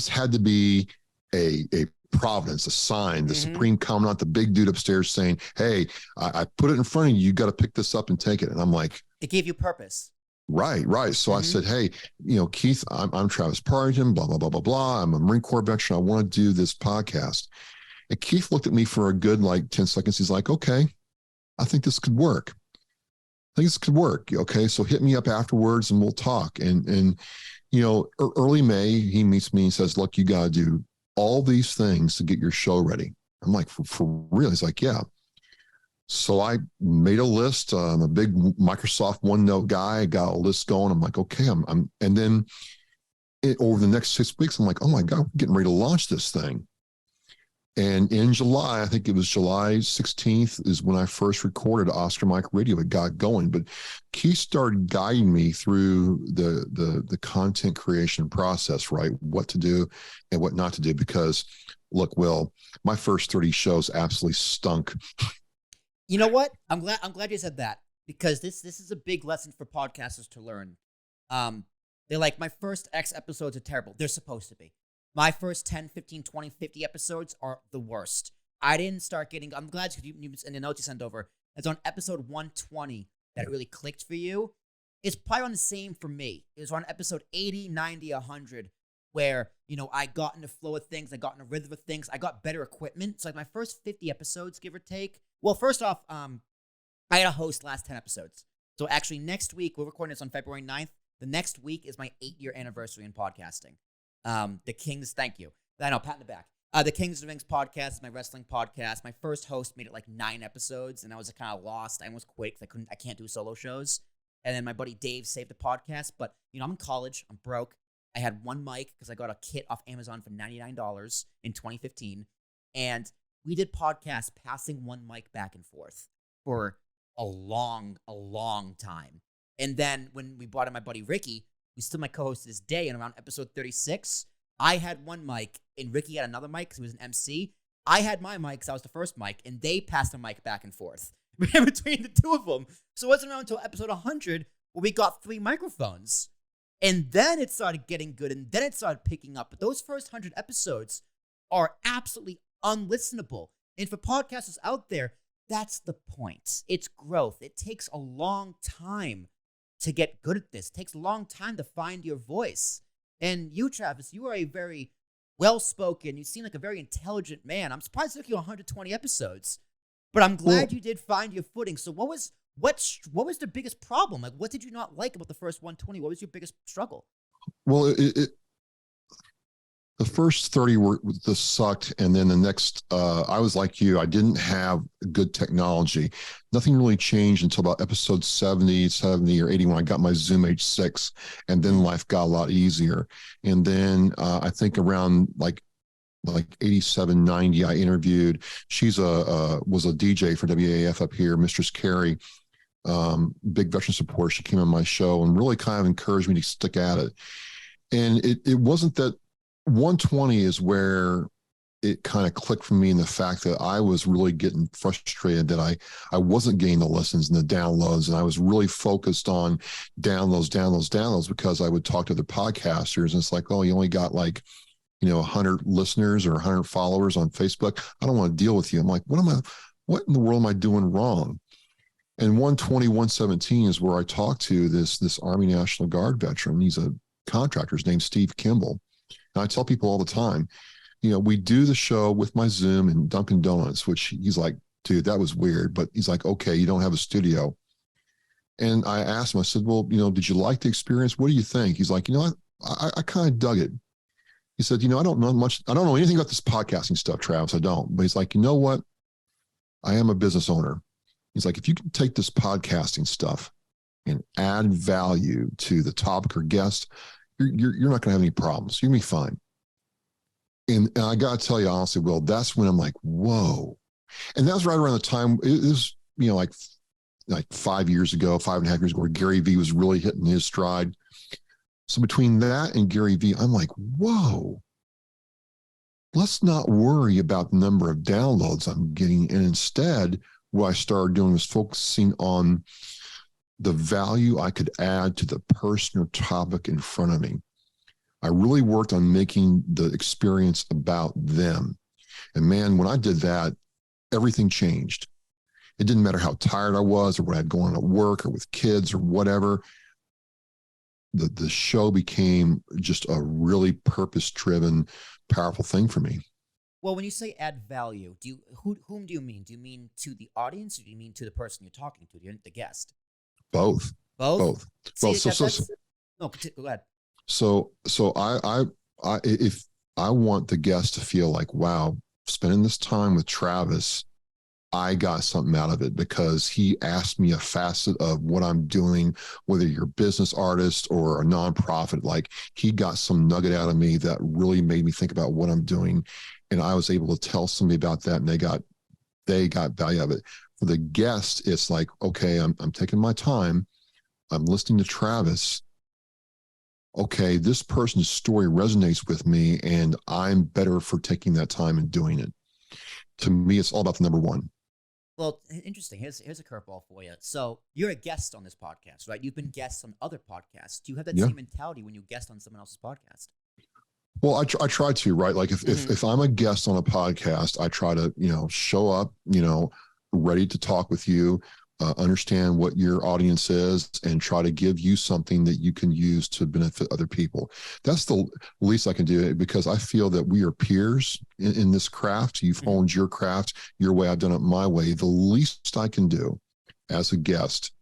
[SPEAKER 2] had to be a providence, a sign, the supreme commandant, the big dude upstairs saying, hey, I put it in front of you. You got to pick this up and take it. And I'm like,
[SPEAKER 1] it gave you purpose.
[SPEAKER 2] Right. So I said, hey, Keith, I'm Travis Partington, blah, blah, blah, blah, blah. I'm a Marine Corps veteran. I want to do this podcast. And Keith looked at me for a good 10 seconds. He's like, okay, I think this could work. Okay. So hit me up afterwards and we'll talk. And early May, he meets me and says, look, you got to do all these things to get your show ready. I'm like, for real? He's like, yeah. So I made a list. I'm a big Microsoft OneNote guy. I got a list going. I'm like, okay, and then over the next 6 weeks, I'm like, oh my God, we're getting ready to launch this thing. And in July, I think it was July 16th is when I first recorded Oscar Mike Radio. It got going, but Keith started guiding me through the content creation process, right? What to do and what not to do. Because look, Will, my first 30 shows absolutely stunk.
[SPEAKER 1] You know what? I'm glad you said that, because this is a big lesson for podcasters to learn. They're like, my first X episodes are terrible. They're supposed to be. My first 10, 15, 20, 50 episodes are the worst. I didn't start getting. I'm glad you in the notes you sent over. It's on episode 120 that it really clicked for you. It's probably on the same for me. It was on episode 80, 90, 100 where, I got in the flow of things. I got in the rhythm of things. I got better equipment. So like my first 50 episodes, give or take. Well, first off, I had a host last 10 episodes. So actually next week, we're recording this on February 9th. The next week is my 8-year anniversary in podcasting. The Kings, thank you. I know, pat in the back. The Kings of Rings podcast is my wrestling podcast. My first host made it like 9 episodes, and I was kind of lost. I almost quit because I can't do solo shows. And then my buddy Dave saved the podcast. But, I'm in college. I'm broke. I had one mic because I got a kit off Amazon for $99 in 2015. And we did podcasts passing one mic back and forth for a long time. And then when we brought in my buddy Ricky, who's still my co-host to this day, and around episode 36, I had one mic and Ricky had another mic because he was an MC. I had my mic because I was the first mic, and they passed the mic back and forth between the two of them. So it wasn't around until episode 100 where we got 3 microphones. And then it started getting good, and then it started picking up. But those first 100 episodes are absolutely unlistenable. And for podcasters out there, that's the point. It's growth. It takes a long time to get good at this. It takes a long time to find your voice. And you, Travis, you are a very well-spoken, you seem like a very intelligent man. I'm surprised it took you 120 episodes. But I'm glad you did find your footing. So what was the biggest problem? Like, what did you not like about the first 120? What was your biggest struggle?
[SPEAKER 2] Well, the first 30 were the sucked, and then the next, I was like you. I didn't have good technology. Nothing really changed until about episode 70 or 80 when I got my Zoom H6, and then life got a lot easier. And then I think around like 87, 90, I interviewed. She's was a DJ for WAF up here, Mistress Carrie. Big veteran support. She came on my show and really kind of encouraged me to stick at it. And it wasn't that 120 is where it kind of clicked for me in the fact that I was really getting frustrated that I wasn't getting the listens and the downloads, and I was really focused on downloads because I would talk to other podcasters, and it's like, oh, you only got like 100 listeners or 100 followers on Facebook. I don't want to deal with you. I'm like, what in the world am I doing wrong? And 120, 117 is where I talked to this Army National Guard veteran. He's a contractor. His name's Steve Kimball. And I tell people all the time, we do the show with my Zoom and Dunkin' Donuts, which he's like, dude, that was weird. But he's like, okay, you don't have a studio. And I asked him, I said, well, did you like the experience? What do you think? He's like, I kind of dug it. He said, I don't know much. I don't know anything about this podcasting stuff, Travis. I don't. But he's like, you know what? I am a business owner. He's like, if you can take this podcasting stuff and add value to the topic or guest, you're not going to have any problems. You're going to be fine. And I got to tell you honestly, Will, that's when I'm like, whoa. And that was right around the time, it was, like 5 years ago, 5.5 years ago, where Gary Vee was really hitting his stride. So between that and Gary Vee, I'm like, whoa, let's not worry about the number of downloads I'm getting. And instead, what I started doing was focusing on the value I could add to the person or topic in front of me. I really worked on making the experience about them. And man, when I did that, everything changed. It didn't matter how tired I was or what I had going on at work or with kids or whatever. The show became just a really purpose-driven, powerful thing for me.
[SPEAKER 1] Well, when you say add value, whom do you mean? Do you mean to the audience, or do you mean to the person you're talking to, the guest?
[SPEAKER 2] Both.
[SPEAKER 1] Both.
[SPEAKER 2] Both.
[SPEAKER 1] No, go ahead.
[SPEAKER 2] So I if I want the guest to feel like, wow, spending this time with Travis, I got something out of it because he asked me a facet of what I'm doing, whether you're a business artist or a nonprofit, like he got some nugget out of me that really made me think about what I'm doing. And I was able to tell somebody about that, and they got value out of it. For the guest, it's like, okay, I'm taking my time. I'm listening to Travis. Okay, this person's story resonates with me, and I'm better for taking that time and doing it. To me, it's all about the number one.
[SPEAKER 1] Well, interesting. Here's a curveball for you. So you're a guest on this podcast, right? You've been guests on other podcasts. Do you have that same mentality when you guest on someone else's podcast?
[SPEAKER 2] Well, I try to, right? Like if I'm a guest on a podcast, I try to, show up, ready to talk with you, understand what your audience is, and try to give you something that you can use to benefit other people. That's the least I can do, because I feel that we are peers in this craft. You've honed your craft your way. I've done it my way. The least I can do as a guest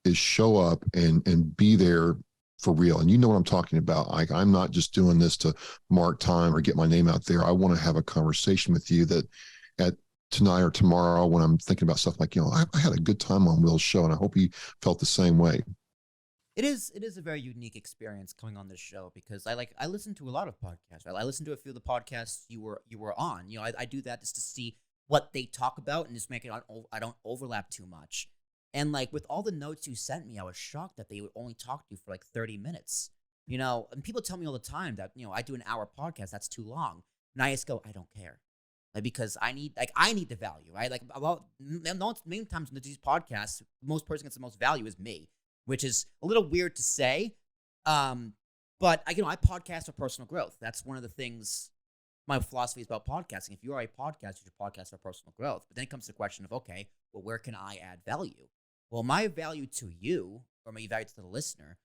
[SPEAKER 2] is show up and be there for real. And you know what I'm talking about. I'm not just doing this to mark time or get my name out there. I want to have a conversation with you that at tonight or tomorrow, when I'm thinking about stuff like, I had a good time on Will's show, and I hope he felt the same way.
[SPEAKER 1] It is a very unique experience coming on this show, because I listen to a lot of podcasts. Right? I listen to a few of the podcasts you were on. I do that just to see what they talk about and just make it I don't overlap too much. And with all the notes you sent me, I was shocked that they would only talk to you for 30 minutes. And people tell me all the time that, I do an hour podcast, that's too long. And I just go, I don't care. Because I need the value, right? Many times in these podcasts, most person gets the most value is me, which is a little weird to say. But I podcast for personal growth. That's one of the things, my philosophy is about podcasting. If you are a podcaster, you should podcast for personal growth. But then it comes to the question of, okay, well, where can I add value? Well, my value to you, or my value to the listener,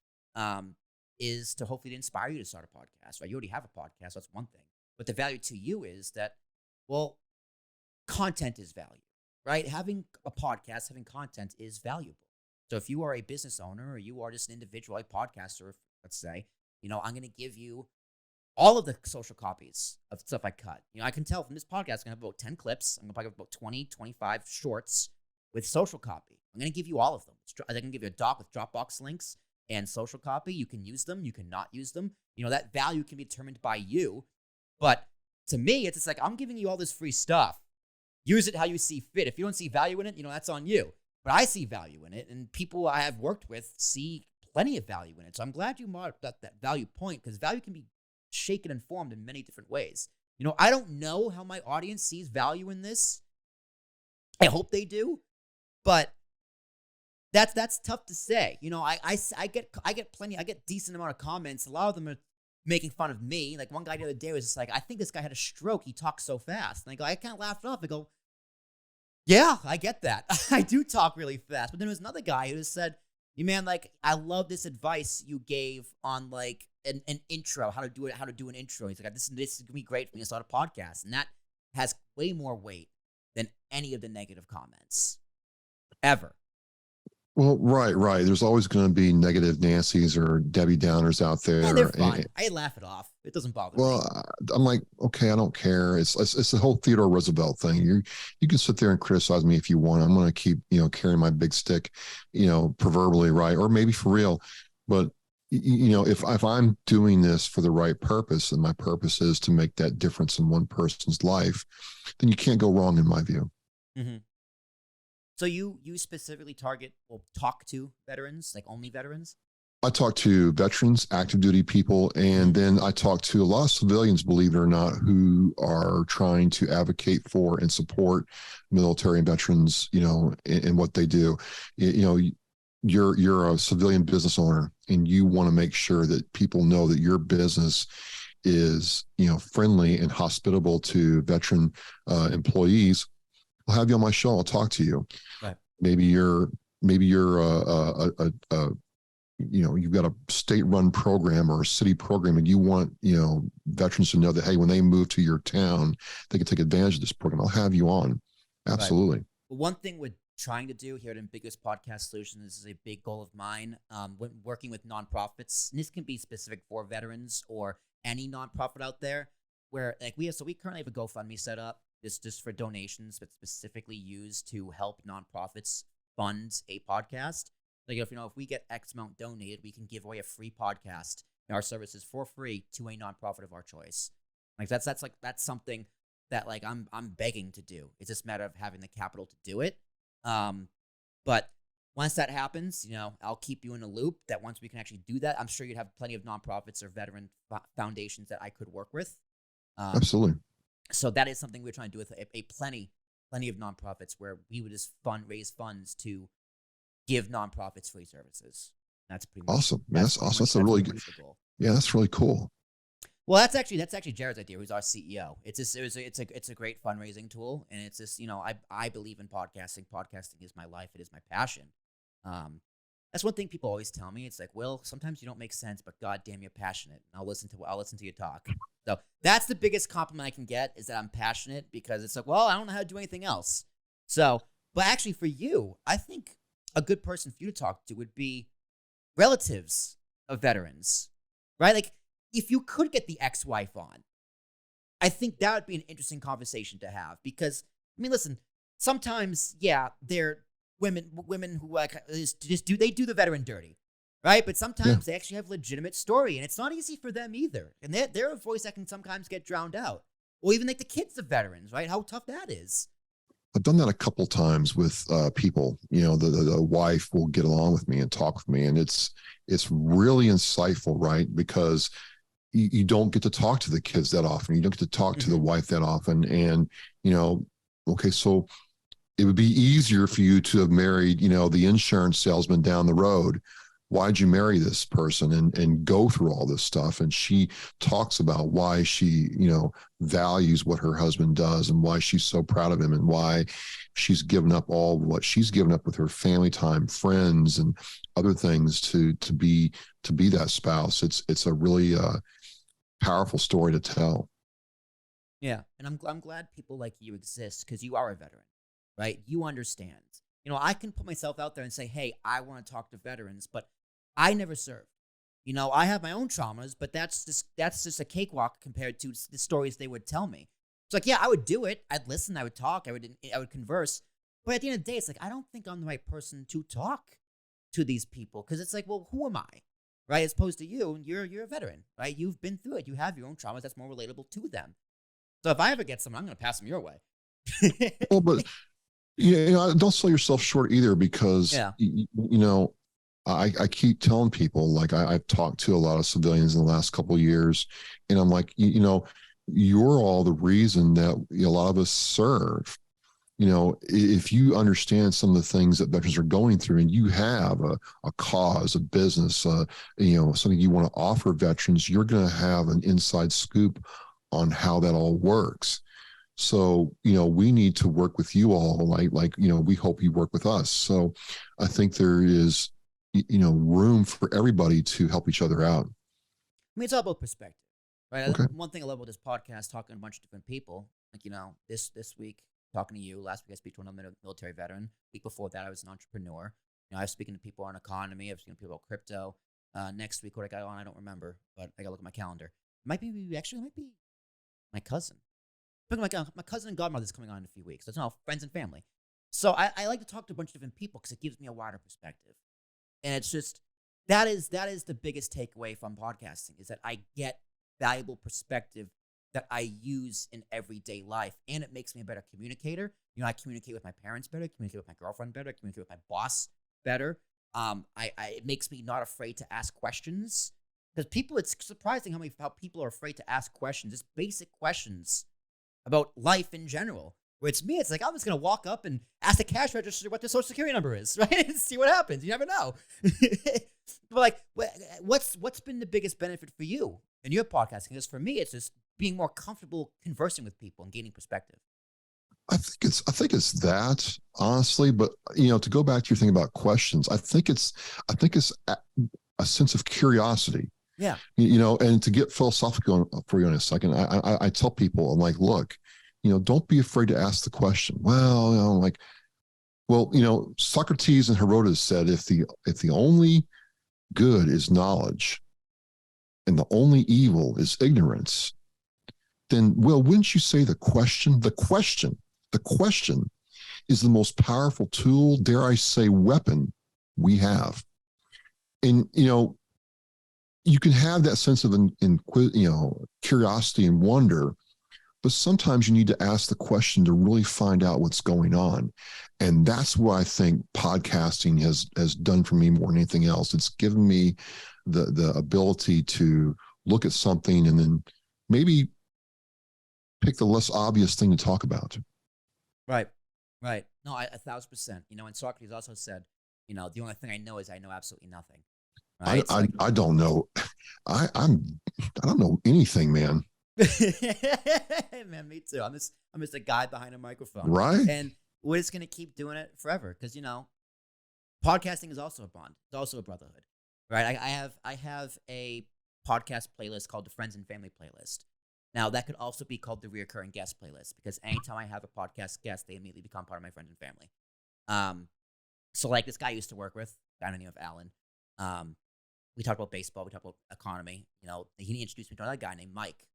[SPEAKER 1] is to hopefully inspire you to start a podcast. Right? You already have a podcast, so that's one thing. But the value to you is that, well, content is value, right? Having a podcast, having content is valuable. So if you are a business owner, or you are just an individual, a podcaster, let's say, I'm going to give you all of the social copies of stuff I cut. I can tell from this podcast, I'm going to have about 10 clips. I'm going to probably have about 20, 25 shorts with social copy. I'm going to give you all of them. I can give you a doc with Dropbox links and social copy. You can use them. You can not use them. That value can be determined by you. But to me, it's just I'm giving you all this free stuff. Use it how you see fit. If you don't see value in it, that's on you. But I see value in it, and people I have worked with see plenty of value in it. So I'm glad you marked that value point, because value can be shaken and formed in many different ways. I don't know how my audience sees value in this. I hope they do, but that's tough to say. I get decent amount of comments. A lot of them are making fun of me. One guy the other day was just I think this guy had a stroke. He talks so fast. And I go, I can't laugh it off. I go, yeah, I get that. I do talk really fast. But then there was another guy who just said, man, I love this advice you gave on an intro, how to do an intro. He's like, this is gonna be great for me to start a podcast. And that has way more weight than any of the negative comments ever.
[SPEAKER 2] Well, right. There's always going to be negative Nancy's or Debbie Downers out there.
[SPEAKER 1] Yeah, they're fine. I laugh it off. It doesn't bother me.
[SPEAKER 2] Well, I'm like, okay, I don't care. It's the whole Theodore Roosevelt thing. You can sit there and criticize me if you want. I'm going to keep, carrying my big stick, proverbially, right? Or maybe for real. But, if I'm doing this for the right purpose, and my purpose is to make that difference in one person's life, then you can't go wrong in my view.
[SPEAKER 1] Mm-hmm. So you specifically talk to veterans, only veterans?
[SPEAKER 2] I talk to veterans, active duty people, and then I talk to a lot of civilians, believe it or not, who are trying to advocate for and support military and veterans, in what they do. You're a civilian business owner, and you want to make sure that people know that your business is, friendly and hospitable to veteran employees. I'll have you on my show. I'll talk to you.
[SPEAKER 1] Right.
[SPEAKER 2] Maybe you're you've got a state-run program or a city program, and you want, veterans to know that, hey, when they move to your town, they can take advantage of this program. I'll have you on. Absolutely.
[SPEAKER 1] Right. Well, one thing we're trying to do here at Ambiguous Podcast Solutions, this is a big goal of mine, when working with nonprofits, and this can be specific for veterans or any nonprofit out there, where we currently have a GoFundMe set up. This just for donations, but specifically used to help nonprofits fund a podcast. If we get X amount donated, we can give away a free podcast and our services for free to a nonprofit of our choice. That's something that I'm begging to do. It's just a matter of having the capital to do it. But once that happens, I'll keep you in a loop. That once we can actually do that, I'm sure you'd have plenty of nonprofits or veteran foundations that I could work with.
[SPEAKER 2] Absolutely.
[SPEAKER 1] So that is something we're trying to do with a plenty of nonprofits, where we would just raise funds to give nonprofits free services. That's pretty much
[SPEAKER 2] awesome. Man, that's awesome. That's a really good goal. Yeah, that's really cool.
[SPEAKER 1] Well, that's actually Jared's idea. Who's our CEO? It's a great fundraising tool, and it's just I believe in podcasting. Podcasting is my life. It is my passion. Um, that's one thing people always tell me. It's like, well, sometimes you don't make sense, but goddamn, you're passionate. And I'll listen to you talk. So that's the biggest compliment I can get is that I'm passionate because it's like, well, I don't know how to do anything else. So, but actually, for you, I think a good person for you to talk to would be relatives of veterans, right? Like, if you could get the ex-wife on, I think that would be an interesting conversation to have because, I mean, listen, sometimes, yeah, they're women who they do the veteran dirty, right? But sometimes they actually have legitimate story, and it's not easy for them either. And they're a voice that can sometimes get drowned out. Or even like the kids of veterans, right? How tough that is.
[SPEAKER 2] I've done that a couple times with people. The wife will get along with me and talk with me, and it's really insightful, right? Because you don't get to talk to the kids that often. You don't get to talk to the wife that often, and okay, so it would be easier for you to have married, the insurance salesman down the road. Why'd you marry this person and go through all this stuff? And she talks about why she, values what her husband does and why she's so proud of him and why she's given up all what she's given up with her family time, friends, and other things to be that spouse. It's a really powerful story to tell.
[SPEAKER 1] Yeah, and I'm glad people like you exist because you are a veteran, right? You understand. I can put myself out there and say, hey, I want to talk to veterans, but I never served. I have my own traumas, but that's just a cakewalk compared to the stories they would tell me. It's like, yeah, I would do it. I'd listen. I would talk. I would converse. But at the end of the day, it's like, I don't think I'm the right person to talk to these people because it's like, well, who am I? Right? As opposed to you, you're a veteran, right? You've been through it. You have your own traumas. That's more relatable to them. So if I ever get someone, I'm going to pass them your way.
[SPEAKER 2] Well, but don't sell yourself short either because, I keep telling people, like I've talked to a lot of civilians in the last couple of years, and I'm like, you're all the reason that a lot of us serve. If you understand some of the things that veterans are going through and you have a cause, a business, something you want to offer veterans, you're going to have an inside scoop on how that all works. So, we need to work with you all like, we hope you work with us. So I think there is, room for everybody to help each other out.
[SPEAKER 1] I mean, it's all about perspective, right?
[SPEAKER 2] Okay.
[SPEAKER 1] One thing I love about this podcast, talking to a bunch of different people, like, this week, talking to you. Last week, I speak to another military veteran. Week before that, I was an entrepreneur. I was speaking to people on economy. I was speaking to people about crypto. Next week, what I got on, I don't remember, but I got to look at my calendar. It might be my cousin. My cousin and godmother's coming on in a few weeks. That's all friends and family. So I like to talk to a bunch of different people because it gives me a wider perspective. And it's just, that is the biggest takeaway from podcasting is that I get valuable perspective that I use in everyday life. And it makes me a better communicator. I communicate with my parents better, communicate with my girlfriend better, communicate with my boss better. It makes me not afraid to ask questions. Because it's surprising how people are afraid to ask questions, just basic questions about life in general. Where it's me, it's like, I'm just going to walk up and ask the cash register what their social security number is, right? And see what happens. You never know. But like, what's been the biggest benefit for you in your podcasting? Because for me, it's just being more comfortable conversing with people and gaining perspective.
[SPEAKER 2] I think it's that, honestly, but to go back to your thing about questions, I think it's a sense of curiosity.
[SPEAKER 1] Yeah.
[SPEAKER 2] And to get philosophical for you in a second, I tell people, I'm like, look, don't be afraid to ask the question. Well, Socrates and Herodotus said, if the only good is knowledge and the only evil is ignorance, then, wouldn't you say the question is the most powerful tool, dare I say, weapon we have. And, you can have that sense of curiosity and wonder, but sometimes you need to ask the question to really find out what's going on. And that's what I think podcasting has done for me more than anything else. It's given me the ability to look at something and then maybe pick the less obvious thing to talk about.
[SPEAKER 1] Right. No, 1,000%. And Socrates also said, the only thing I know is I know absolutely nothing. Right?
[SPEAKER 2] I don't know. I don't know anything, man.
[SPEAKER 1] Man, me too. I'm just a guy behind a microphone.
[SPEAKER 2] Right?
[SPEAKER 1] And we're just gonna keep doing it forever. Because podcasting is also a bond. It's also a brotherhood. Right? I have a podcast playlist called the Friends and Family playlist. Now that could also be called the Reoccurring Guest playlist, because anytime I have a podcast guest, they immediately become part of my friends and family. So like this guy I used to work with, a guy named Alan. We talked about baseball, we talked about economy. He introduced me to another guy named Mike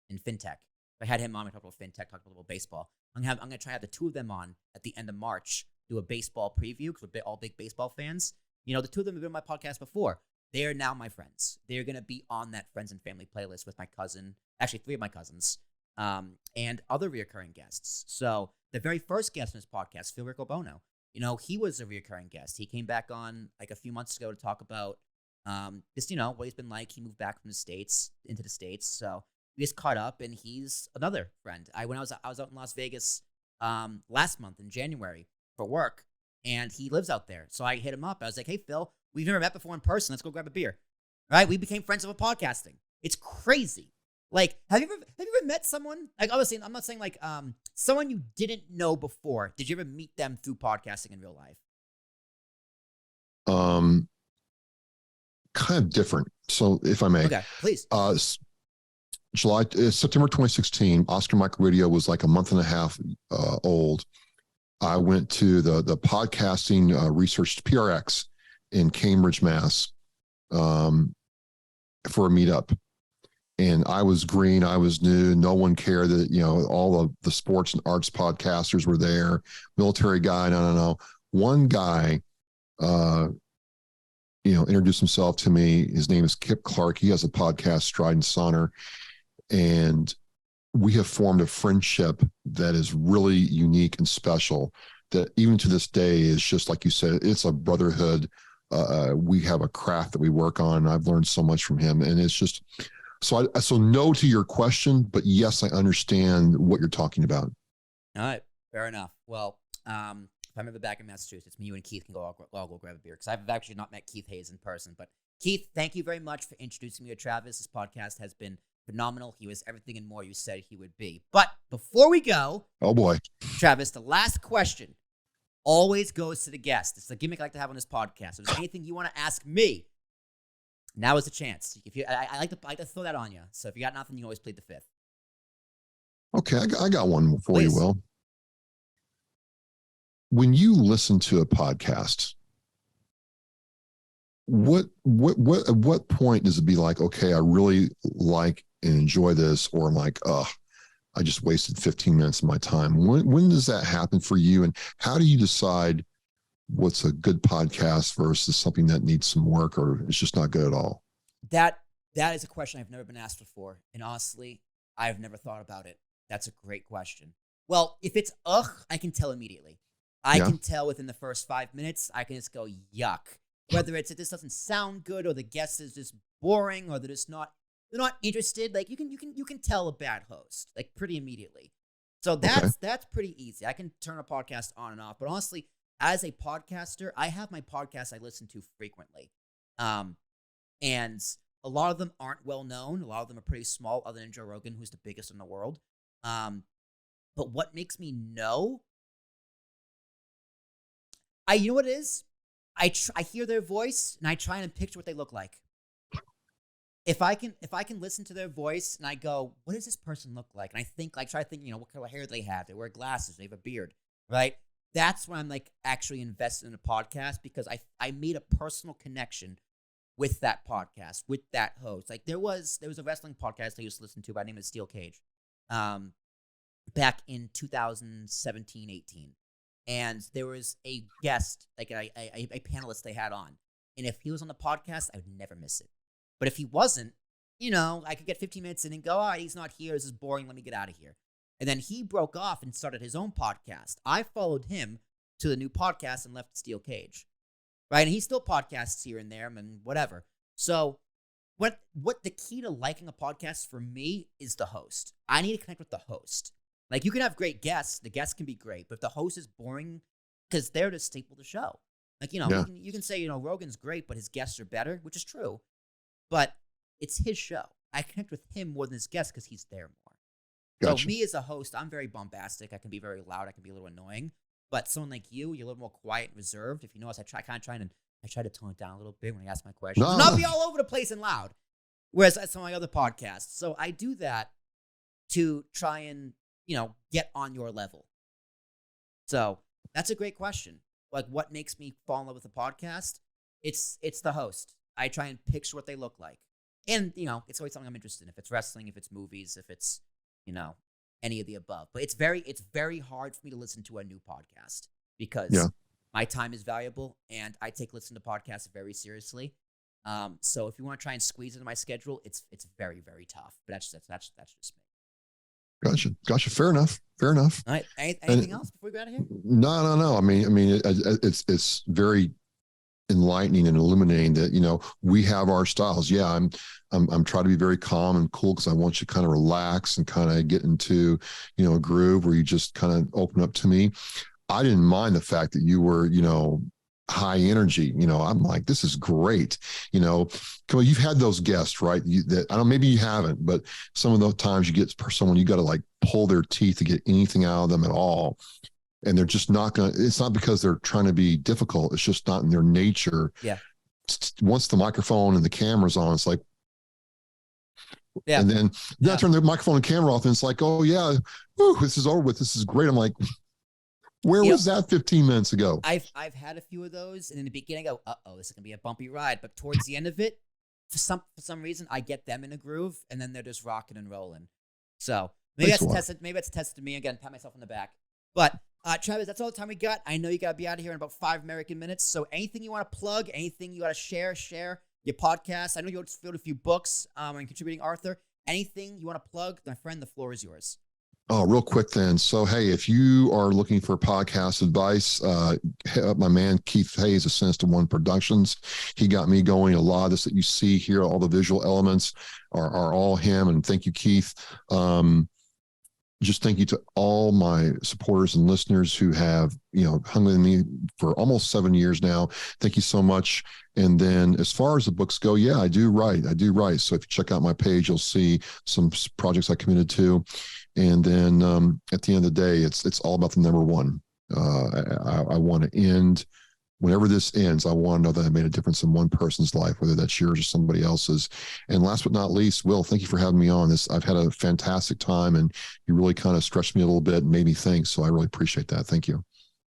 [SPEAKER 1] in fintech. I had him on. We talked about fintech, talked about baseball. I'm gonna try to have the two of them on at the end of March, do a baseball preview, because we're all big baseball fans. The two of them have been on my podcast before. They are now my friends. They're gonna be on that Friends and Family playlist with my cousin, actually 3 of my cousins, and other reoccurring guests. So the very first guest on this podcast, Phil Riccobono, he was a reoccurring guest. He came back on like a few months ago to talk about just what he's been like. He moved back from the States into the States, so we just caught up, and he's another friend. When I was out in Las Vegas last month in January for work, and he lives out there. So I hit him up. I was like, "Hey Phil, we've never met before in person. Let's go grab a beer." Right? We became friends over podcasting. It's crazy. Like, have you ever met someone? Like, obviously, I'm not saying like someone you didn't know before. Did you ever meet them through podcasting in real life?
[SPEAKER 2] Kind of different. So if I may,
[SPEAKER 1] Okay, please.
[SPEAKER 2] September 2016, Oscar Mike Radio was like a month and a half old. I went to the podcasting research PRX in Cambridge, Mass, for a meetup. And I was green. I was new. No one cared that, all of the sports and arts podcasters were there. Military guy. No. One guy, introduced himself to me. His name is Kip Clark. He has a podcast, Stride and Sonner. And we have formed a friendship that is really unique and special, that even to this day is just like you said, it's a brotherhood. We have a craft that we work on. I've learned so much from him, and it's just so no to your question, but yes, I understand what you're talking about.
[SPEAKER 1] All right, fair enough. Well, if I'm ever back in Massachusetts, me, you, and Keith can all go grab a beer, because I've actually not met Keith Hayes in person. But Keith, thank you very much for introducing me to Travis. This podcast has been phenomenal. He was everything and more you said he would be. But before we go,
[SPEAKER 2] oh boy,
[SPEAKER 1] Travis, the last question always goes to the guest. It's the gimmick I like to have on this podcast. If there's anything you want to ask me, now is the chance. I like to throw that on you. So if you got nothing, you can always plead the fifth.
[SPEAKER 2] Okay, I got one for
[SPEAKER 1] Please.
[SPEAKER 2] you, Will. When you listen to a podcast, what at what point does it be like, okay, I really like and enjoy this, or I'm like, I just wasted 15 minutes of my time? When does that happen for you, and how do you decide what's a good podcast versus something that needs some work or it's just not good at all?
[SPEAKER 1] That is a question I've never been asked before, and honestly, I've never thought about it. That's a great question. Well, if it's I can tell immediately. I can tell within the first 5 minutes. I can just go yuck. Whether it's that this doesn't sound good, or the guest is just boring, or they're not interested. Like you can tell a bad host like pretty immediately. So that's pretty easy. I can turn a podcast on and off. But honestly, as a podcaster, I have my podcasts I listen to frequently, and a lot of them aren't well known. A lot of them are pretty small, other than Joe Rogan, who's the biggest in the world. But what makes me know? You know what it is? I hear their voice and I try and picture what they look like. If I can listen to their voice and I go, what does this person look like? And I think, try to think, what color hair they have. They wear glasses. They have a beard, right? That's when I'm like actually invested in a podcast, because I made a personal connection with that podcast, with that host. Like there was a wrestling podcast I used to listen to by the name of Steel Cage, back in 2017, 18. And there was a guest, like a panelist they had on. And if he was on the podcast, I would never miss it. But if he wasn't, I could get 15 minutes in and go, he's not here. This is boring. Let me get out of here. And then he broke off and started his own podcast. I followed him to the new podcast and left Steel Cage. Right? And he still podcasts here and there and whatever. So what the key to liking a podcast for me is the host. I need to connect with the host. Like, you can have great guests. The guests can be great. But if the host is boring, because they're the staple of the show. Like, you can say, Rogan's great, but his guests are better, which is true. But it's his show. I connect with him more than his guests because he's there more.
[SPEAKER 2] Gotcha.
[SPEAKER 1] So me as a host, I'm very bombastic. I can be very loud. I can be a little annoying. But someone like you're a little more quiet and reserved. If you notice, I try to tone it down a little bit when I ask my questions.
[SPEAKER 2] No.
[SPEAKER 1] Not be all over the place and loud. Whereas some of my other podcasts. So I do that to try and, get on your level. So that's a great question. Like, what makes me fall in love with a podcast? It's the host. I try and picture what they look like. And, it's always something I'm interested in. If it's wrestling, if it's movies, if it's, any of the above. But it's very hard for me to listen to a new podcast because my time is valuable and I take listen to podcasts very seriously. So if you want to try and squeeze into my schedule, it's very, very tough. But that's just me.
[SPEAKER 2] Gotcha. Fair enough.
[SPEAKER 1] All right. Anything else before we go out of here?
[SPEAKER 2] No. I mean, it's very enlightening and illuminating that we have our styles. I'm trying to be very calm and cool because I want you to kind of relax and kind of get into a groove where you just kind of open up to me. I didn't mind the fact that you were high energy. I'm like, this is great. Come on, you've had those guests, right? That I don't, maybe you haven't, but some of those times you get someone, you got to like pull their teeth to get anything out of them at all. And they're just not going to, it's not because they're trying to be difficult. It's just not in their nature.
[SPEAKER 1] Yeah.
[SPEAKER 2] Once the microphone and the camera's on, it's like,
[SPEAKER 1] yeah.
[SPEAKER 2] And then I turn the microphone and camera off and it's like, oh yeah, whew, this is over with. This is great. I'm like, where was that 15 minutes ago?
[SPEAKER 1] I've had a few of those. And in the beginning, I go, this is going to be a bumpy ride. But towards the end of it, for some reason, I get them in a groove and then they're just rocking and rolling. So maybe that's tested me again, pat myself on the back. But Travis, that's all the time we got. I know you got to be out of here in about 5 American minutes. So anything you want to plug, anything you want to share your podcast. I know you just filled a few books and contributing Arthur. Anything you want to plug, my friend, the floor is yours.
[SPEAKER 2] Oh, real quick then. So, hey, if you are looking for podcast advice, hit up my man, Keith Hayes of Sinister One Productions. He got me going. A lot of this that you see here, all the visual elements are all him. And thank you, Keith. Just thank you to all my supporters and listeners who have, hung with me for almost 7 years now. Thank you so much. And then as far as the books go, I do write. So if you check out my page, you'll see some projects I committed to. And then at the end of the day, it's all about the number one. I want to end, whenever this ends, I want to know that I made a difference in one person's life, whether that's yours or somebody else's. And last but not least, Will, thank you for having me on this. I've had a fantastic time and you really kind of stretched me a little bit and made me think. So I really appreciate that. Thank you.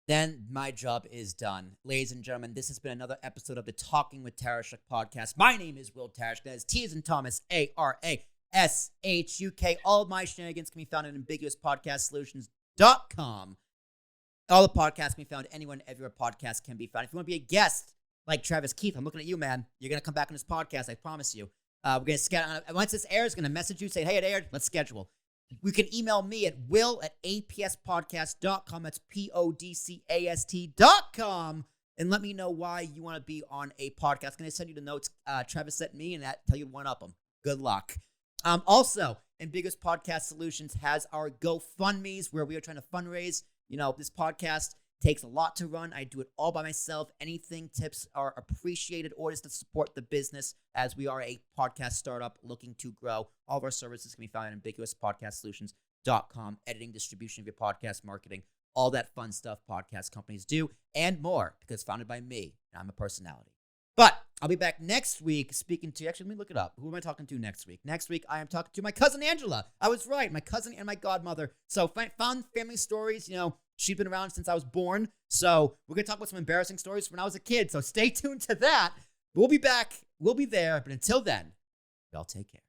[SPEAKER 1] Then my job is done. Ladies and gentlemen, this has been another episode of the Talking with Tarashuk podcast. My name is Will Tarashuk. That is T as in Thomas, ARASHUK. All of my shenanigans can be found at ambiguouspodcastsolutions.com. All the podcasts can be found anywhere and everywhere podcasts can be found. If you want to be a guest like Travis Keith, I'm looking at you, man. You're going to come back on this podcast, I promise you. We're going to schedule. Once this airs, going to message you, say, hey, it aired. Let's schedule. You can email me at will@apspodcast.com. That's PODCAST.com. And let me know why you want to be on a podcast. I'm going to send you the notes Travis sent me and tell you to one-up them. Good luck. Also, Ambiguous Podcast Solutions has our GoFundMes where we are trying to fundraise. This podcast takes a lot to run. I do it all by myself. Anything, tips are appreciated. Orders to support the business as we are a podcast startup looking to grow. All of our services can be found at ambiguouspodcastsolutions.com. Editing, distribution of your podcast, marketing, all that fun stuff podcast companies do, and more, because founded by me, and I'm a personality. But I'll be back next week speaking to, actually, let me look it up. Who am I talking to next week? Next week, I am talking to my cousin Angela. I was right, my cousin and my godmother. So fun family stories. She's been around since I was born. So we're going to talk about some embarrassing stories when I was a kid. So stay tuned to that. We'll be back. We'll be there. But until then, y'all take care.